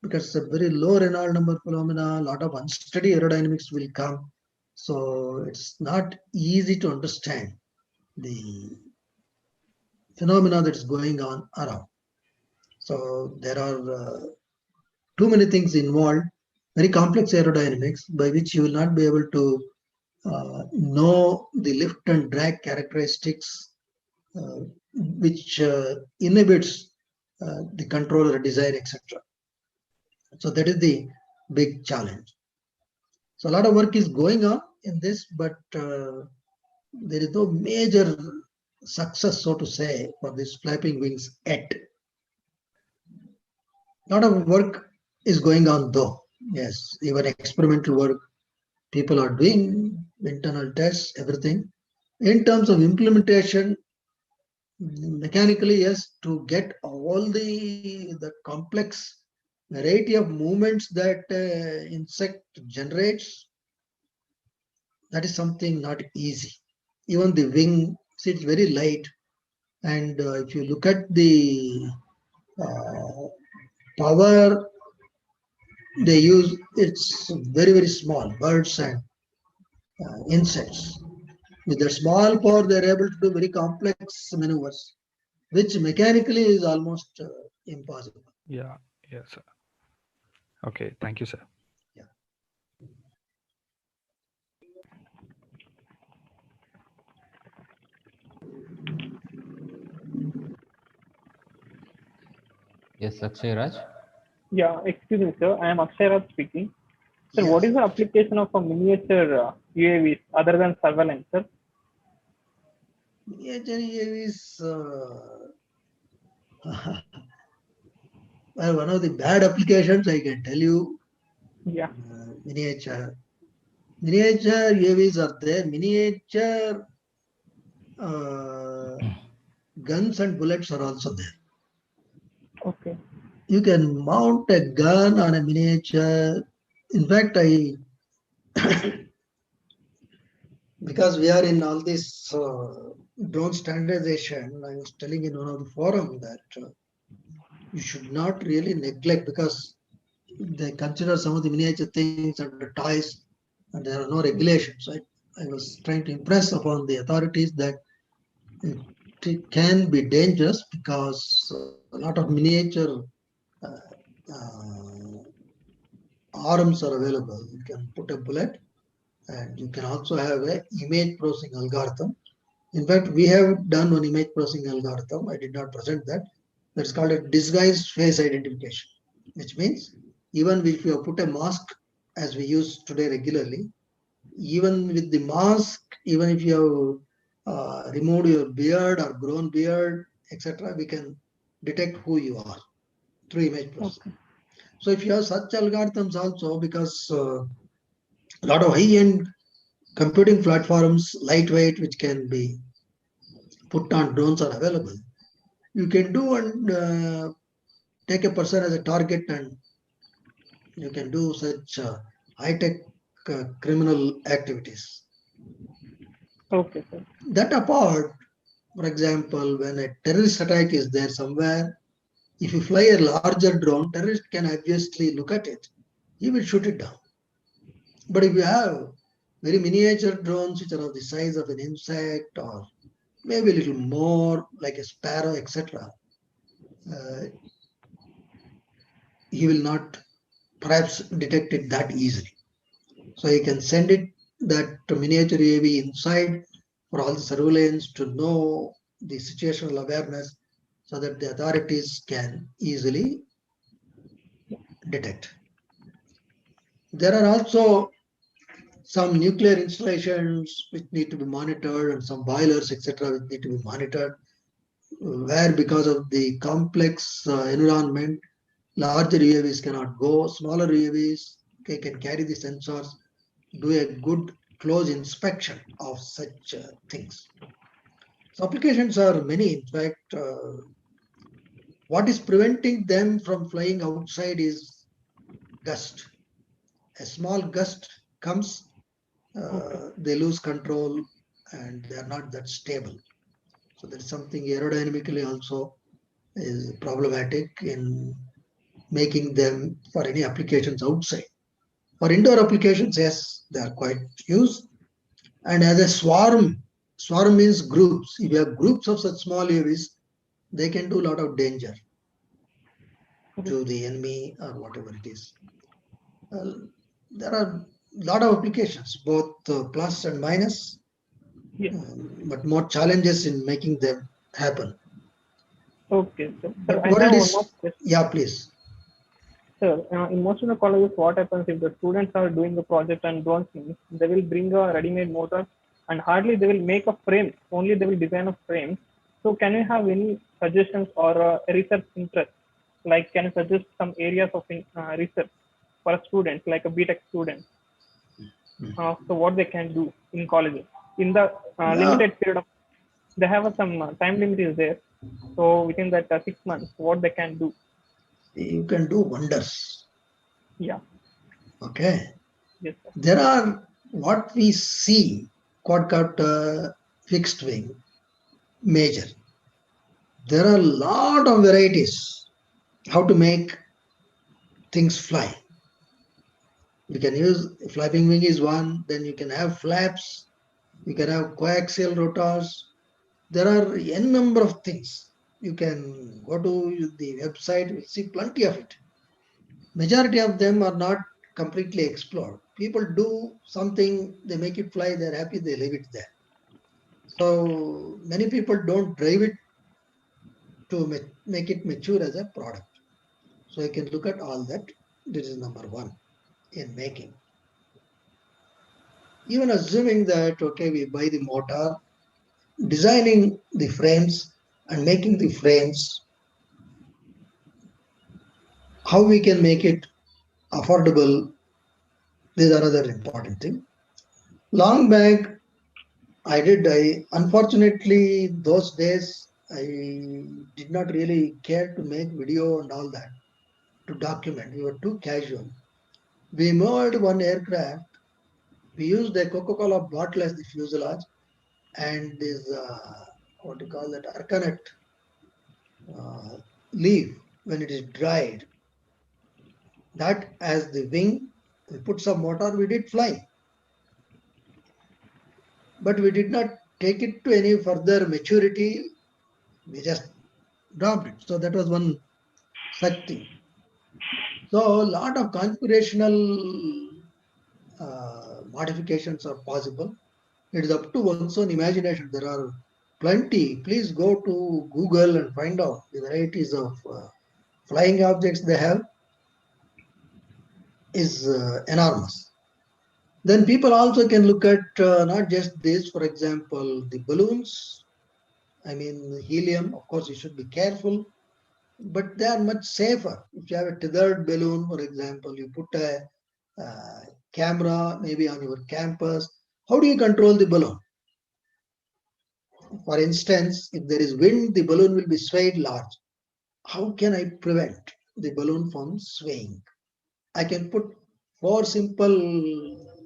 because it's a very low Reynolds number phenomena, a lot of unsteady aerodynamics will come. So it's not easy to understand the phenomena that is going on around. So there are too many things involved, very complex aerodynamics by which you will not be able to know the lift and drag characteristics which inhibits the controller design, etc. So that is the big challenge. So a lot of work is going on in this, but there is no major success, so to say, for these flapping wings yet. A lot of work is going on though. Yes, even experimental work people are doing, internal tests, everything. In terms of implementation, mechanically, yes, to get all the complex variety of movements that insect generates, that is something not easy. Even the wing, see, it's very light, and if you look at the power they use, it's very small. Birds and insects, with their small power, they're able to do very complex maneuvers, which mechanically is almost impossible. Yeah. Yes, sir. Okay. Thank you, sir. Yes, Akshay Raj. Yeah, excuse me, sir. I am Akshay Raj speaking. Sir, Yes. what is the application of a miniature UAVs other than surveillance, sir? Miniature UAVs, well, one of the bad applications I can tell you. Yeah. Miniature UAVs are there. Miniature guns and bullets are also there. Okay. You can mount a gun on a miniature. In fact, because we are in all this drone standardization, I was telling in one of the forum that you should not really neglect, because they consider some of the miniature things under toys and there are no regulations. I was trying to impress upon the authorities that it can be dangerous because a lot of miniature arms are available. You can put a bullet and you can also have a image processing algorithm. In fact, we have done one image processing algorithm. I did not present that. That's called a disguised face identification, which means even if you have put a mask as we use today regularly, even with the mask, even if you have removed your beard or grown beard, etc., we can detect who you are through image processing. Okay. So if you have such algorithms also, because a lot of high-end computing platforms, lightweight, which can be put on drones are available. You can do and take a person as a target, and you can do such high-tech criminal activities. Okay, sir. That apart, for example, when a terrorist attack is there somewhere, if you fly a larger drone, terrorist can obviously look at it. He will shoot it down. But if you have very miniature drones which are of the size of an insect or maybe a little more like a sparrow, etc., he will not perhaps detect it that easily. So you can send it that miniature UAV inside for all the surveillance to know the situational awareness so that the authorities can easily detect. There are also some nuclear installations which need to be monitored and some boilers, etc., which need to be monitored, where because of the complex environment, larger UAVs cannot go. Smaller UAVs can carry the sensors, do a good close inspection of such things. So applications are many. In fact, what is preventing them from flying outside is gust. A small gust comes, they lose control and they are not that stable. So there is something aerodynamically also is problematic in making them for any applications outside. For indoor applications, yes, they are quite used. And as a swarm means groups. If you have groups of such small UAVs, they can do a lot of danger to the enemy or whatever it is. There are a lot of applications, both plus and minus, but more challenges in making them happen. Okay, sir. But I what have it one is, more question. yeah, please. Sir, in most of the colleges, what happens if the students are doing the project and drones things, they will bring a ready-made motor and hardly they will make a frame, only they will design a frame. So can you have any suggestions or research interest? Like can you suggest some areas of research for a student, like a BTech student? So what they can do in colleges in the limited period of, they have some time limit is there. So within that 6 months, what they can do? You can do wonders. Yeah. Okay. Yes, sir. There are what we see quadcopter, fixed wing, major. There are a lot of varieties how to make things fly. You can use flapping wing is one, then you can have flaps, you can have coaxial rotors. There are n number of things. You can go to the website, you'll see plenty of it. Majority of them are not completely explored. People do something, they make it fly, they're happy, they leave it there. So many people don't drive it to make it mature as a product. So you can look at all that. This is number one in making. Even assuming that, okay, we buy the motor, designing the frames and making the frames, how we can make it affordable, these are another important thing. Long back, unfortunately, those days, I did not really care to make video and all that to document. We were too casual. We moved one aircraft. We used a Coca-Cola bottle as the fuselage and this, what do you call that, arcanet leaf when it is dried. That as the wing, we put some motor, we did fly. But we did not take it to any further maturity. We just dropped it. So that was one such thing. So a lot of configurational modifications are possible. It is up to one's own imagination. There are plenty. Please go to Google and find out the varieties of flying objects they have is enormous. Then people also can look at not just this, for example, the balloons. I mean, helium, of course, you should be careful, but they are much safer. If you have a tethered balloon, for example, you put a camera maybe on your campus. How do you control the balloon? For instance, if there is wind, the balloon will be swayed large. How can I prevent the balloon from swaying? I can put 4 simple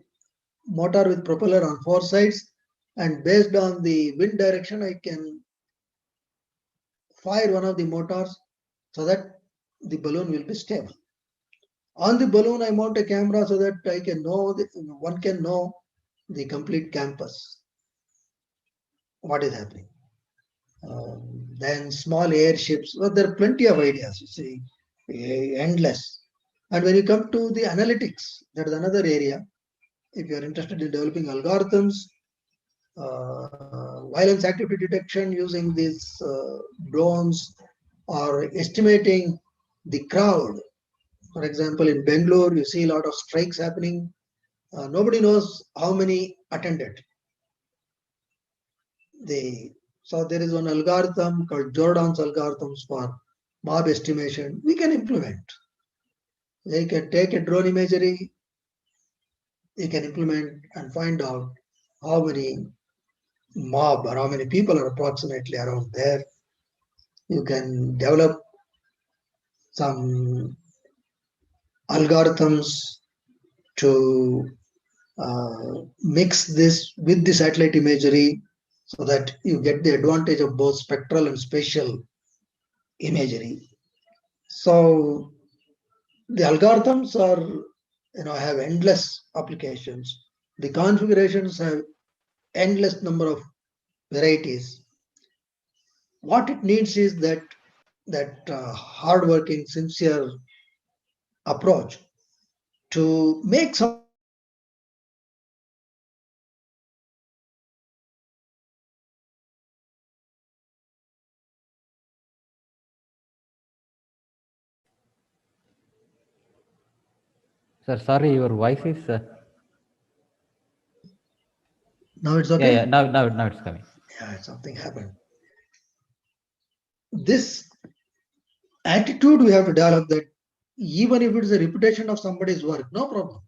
motor with propeller on 4 sides, and based on the wind direction, I can fire one of the motors so that the balloon will be stable. On the balloon, I mount a camera so that I can know, one can know the complete campus, what is happening. Then small airships, well, there are plenty of ideas, you see, endless. And when you come to the analytics, that is another area. If you are interested in developing algorithms, violence activity detection using these drones, or estimating the crowd. For example, in Bangalore, you see a lot of strikes happening. Nobody knows how many attended. So there is one algorithm called Jordan's algorithms for mob estimation. We can implement. They can take a drone imagery, you can implement and find out how many mob or how many people are approximately around there. You can develop some algorithms to mix this with the satellite imagery so that you get the advantage of both spectral and spatial imagery. So the algorithms are, have endless applications. The configurations have endless number of varieties. What it needs is that hardworking, sincere approach to make some. Sir, sorry, your voice is. Now it's okay? Yeah, now it's coming. Yeah, something happened. This attitude we have to develop, that even if it is a repetition of somebody's work, no problem.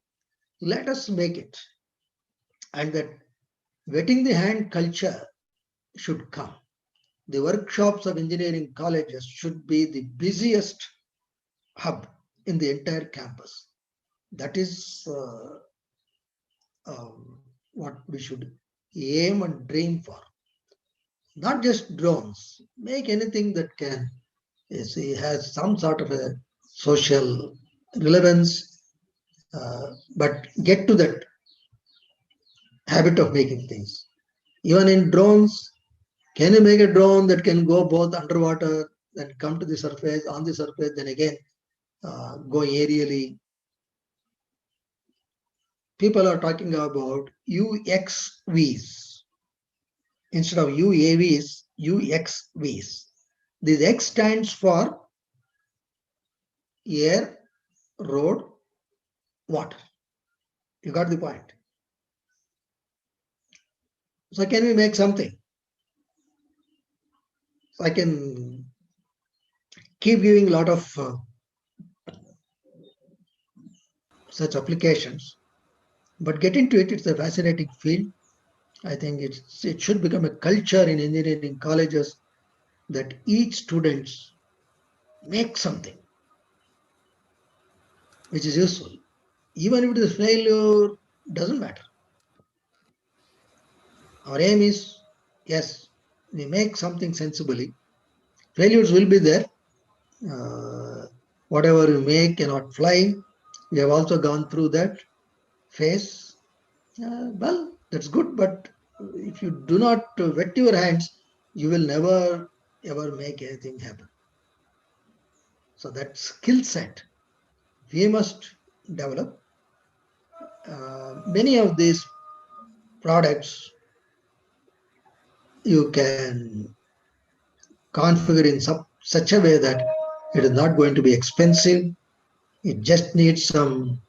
Let us make it. And that wetting the hand culture should come. The workshops of engineering colleges should be the busiest hub in the entire campus. That is what we should aim and dream for. Not just drones, make anything that can, has some sort of a social relevance, but get to that habit of making things. Even in drones, can you make a drone that can go both underwater, then come to the surface, on the surface, then again go aerially? People are talking about UXVs. Instead of UAVs, UXVs. This X stands for air, road, water. You got the point. So can we make something? So I can keep giving a lot of such applications, but get into it. It's a fascinating field. I think it should become a culture in engineering colleges that each student make something which is useful. Even if it is failure, doesn't matter. Our aim is, yes, we make something sensibly. Failures will be there. Whatever you make cannot fly. We have also gone through that phase. Well, that's good, but if you do not wet your hands, you will never ever make anything happen. So that skill set we must develop. Many of these products you can configure in such a way that it is not going to be expensive. It just needs some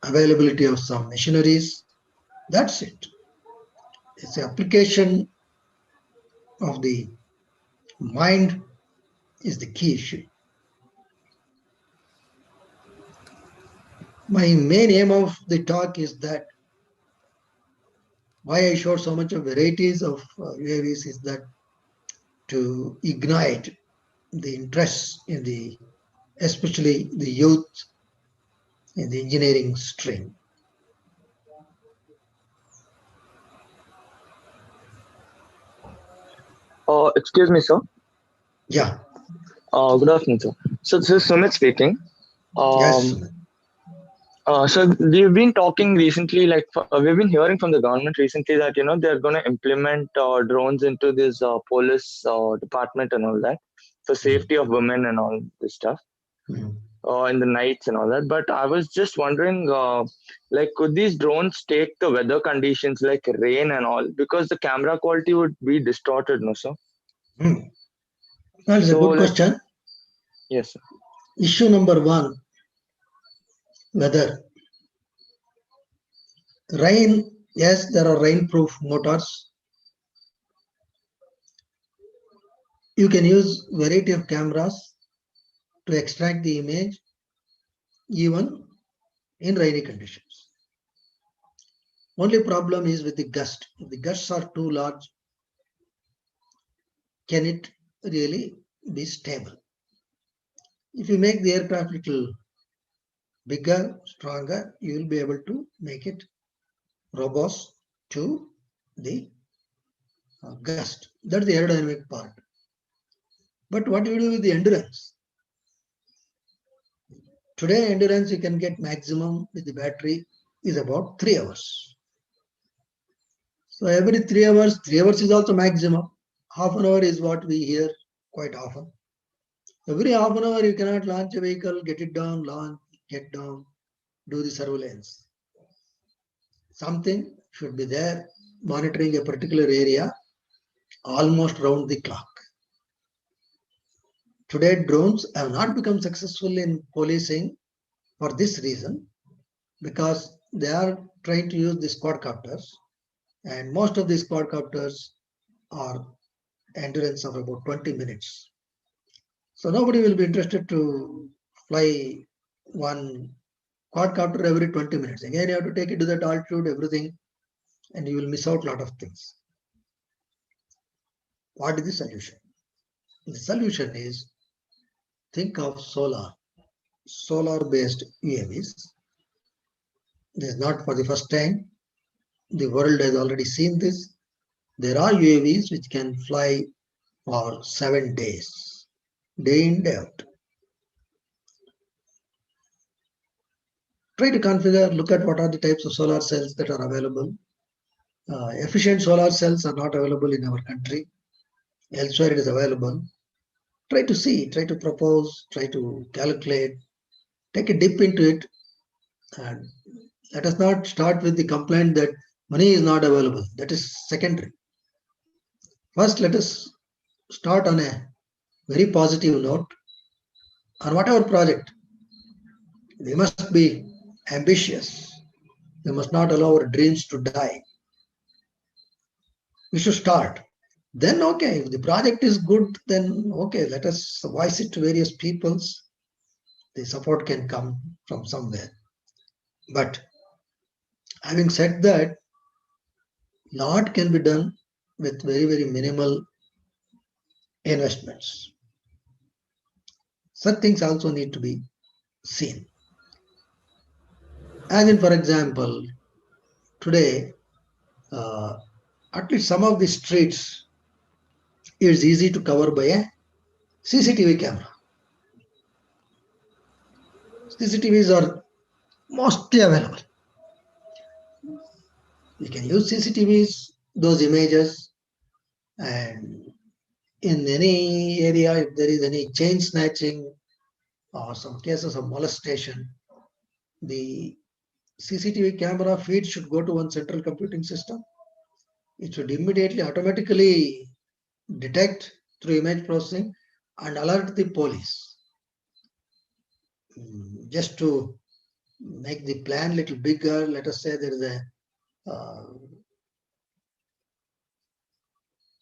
availability of some machineries. That's it. It's the application of the mind is the key issue. My main aim of the talk is that Why I showed so much of varieties of UAVs is that to ignite the interest in the, especially the youth in the engineering stream. Excuse me, sir. Yeah. Good afternoon, sir. So this is Sumit speaking. Yes, Sumit. So we've been talking recently, like we've been hearing from the government recently that they're going to implement drones into this police department and all that for safety of women and all this stuff in the nights and all that. But I was just wondering, like, could these drones take the weather conditions like rain and all, because the camera quality would be distorted, no, sir? That is a good question. Yes, sir. Issue number one, weather. Rain, yes, there are rainproof motors. You can use variety of cameras to extract the image even in rainy conditions. Only problem is with the gust. If the gusts are too large, can it really be stable? If you make the aircraft little bigger, stronger, you will be able to make it robust to the gust. That's the aerodynamic part. But what do you do with the endurance? Today, endurance you can get maximum with the battery is about 3 hours. So every 3 hours, 3 hours is also maximum. Half an hour is what we hear quite often. Every half an hour you cannot launch a vehicle, get it down, launch, get down, do the surveillance. Something should be there monitoring a particular area almost round the clock. Today, drones have not become successful in policing for this reason, because they are trying to use the quadcopters, and most of these quadcopters are endurance of about 20 minutes. So nobody will be interested to fly one quadcopter every 20 minutes. Again, you have to take it to that altitude, everything, and you will miss out a lot of things. What is the solution? The solution is, think of solar-based UAVs. This is not for the first time. The world has already seen this. There are UAVs which can fly for 7 days, day in, day out. Try to configure, look at what are the types of solar cells that are available. Efficient solar cells are not available in our country. Elsewhere it is available. Try to see, try to propose, try to calculate, take a dip into it, and let us not start with the complaint that money is not available. That is secondary. First, let us start on a very positive note. On whatever project, we must be ambitious. We must not allow our dreams to die. We should start. Then, okay, if the project is good, then okay, let us voice it to various peoples. The support can come from somewhere. But having said that, lot can be done with very, very minimal investments. Such things also need to be seen. As in, for example, today, at least some of the streets is easy to cover by a CCTV camera. CCTVs are mostly available. You can use CCTVs, those images, and in any area, if there is any chain snatching or some cases of molestation, the CCTV camera feed should go to one central computing system. It should immediately automatically detect through image processing and alert the police. Just to make the plan little bigger, let us say there is a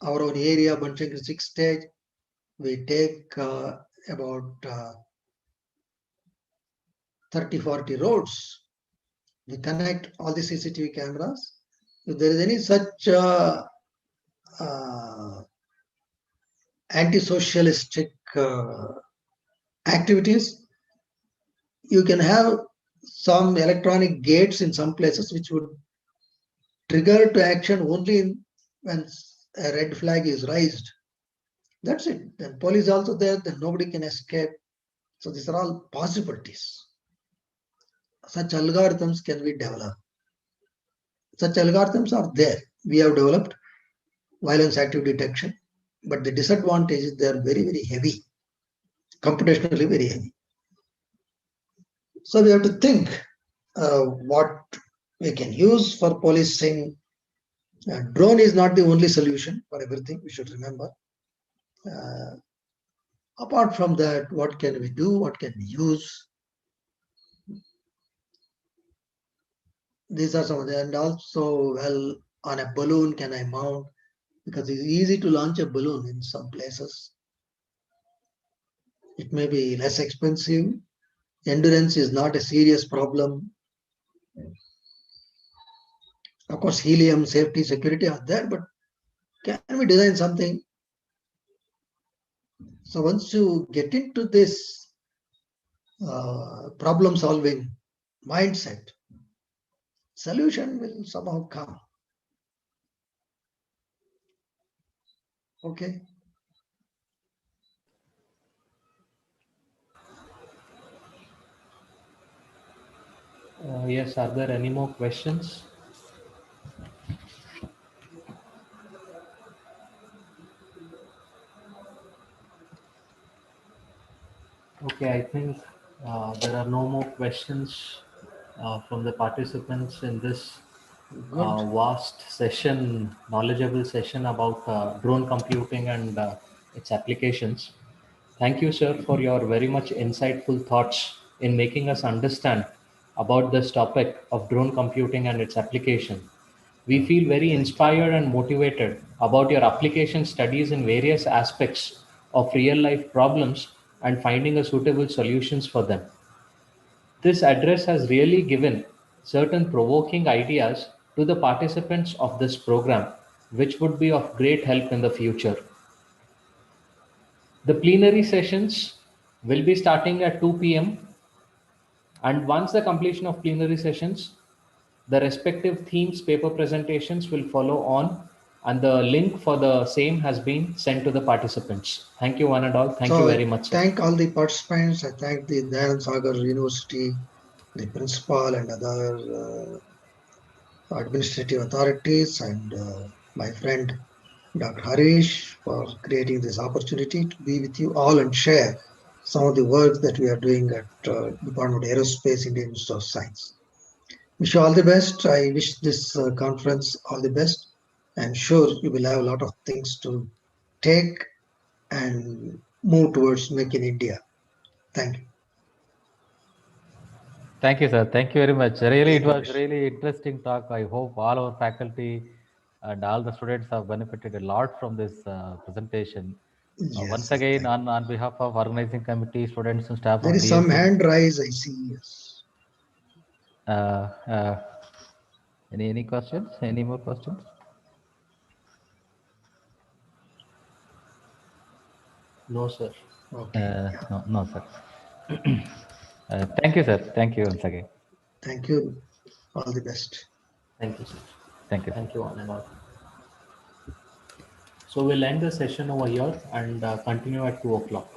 our own area, Banchangri 6 stage, we take about 30-40 roads. We connect all the CCTV cameras if there is any such anti-socialistic activities, you can have some electronic gates in some places which would trigger to action only when a red flag is raised. That's it. Then police also there, then nobody can escape. So these are all possibilities. Such algorithms can be developed. Such algorithms are there. We have developed violence active detection, but the disadvantage is they are very, very heavy, computationally very heavy. So we have to think what we can use for policing. Drone is not the only solution for everything, we should remember. Apart from that, what can we do? What can we use? These are some of them. And also, well, on a balloon, can I mount? Because it's easy to launch a balloon in some places. It may be less expensive. Endurance is not a serious problem. Of course, helium, safety, security are there, but can we design something? So once you get into this problem solving mindset, solution will somehow come. Okay. Yes, are there any more questions? Okay, I think there are no more questions from the participants in this vast session, knowledgeable session about drone computing and its applications. Thank you, sir, for your very much insightful thoughts in making us understand about this topic of drone computing and its application. We feel very inspired and motivated about your application studies in various aspects of real life problems and finding a suitable solutions for them. This address has really given certain provoking ideas to the participants of this program, which would be of great help in the future. The plenary sessions will be starting at 2 p.m. and once the completion of plenary sessions, the respective themes paper presentations will follow on and the link for the same has been sent to the participants. Thank you one and all. Thank you very much, sir. Thank all the participants. I thank the Dayanand Sagar University, the principal and other administrative authorities and my friend Dr. Harish for creating this opportunity to be with you all and share some of the work that we are doing at Department of Aerospace, Indian Institute of Science. Wish you all the best. I wish this conference all the best. I'm sure you will have a lot of things to take and move towards Make in India. Thank you. Thank you, sir. Thank you very much. Really, it was really interesting talk. I hope all our faculty and all the students have benefited a lot from this presentation. Yes, Once again, on behalf of organizing committee, students and staff there of is some DSC, hand rise, I see. Yes. Any questions? Any more questions? No, sir. Okay. No, sir. Thank you, sir. Thank you once again. Thank you. All the best. Thank you, sir. Thank you. Thank you all and all. So we'll end the session over here and continue at 2 o'clock.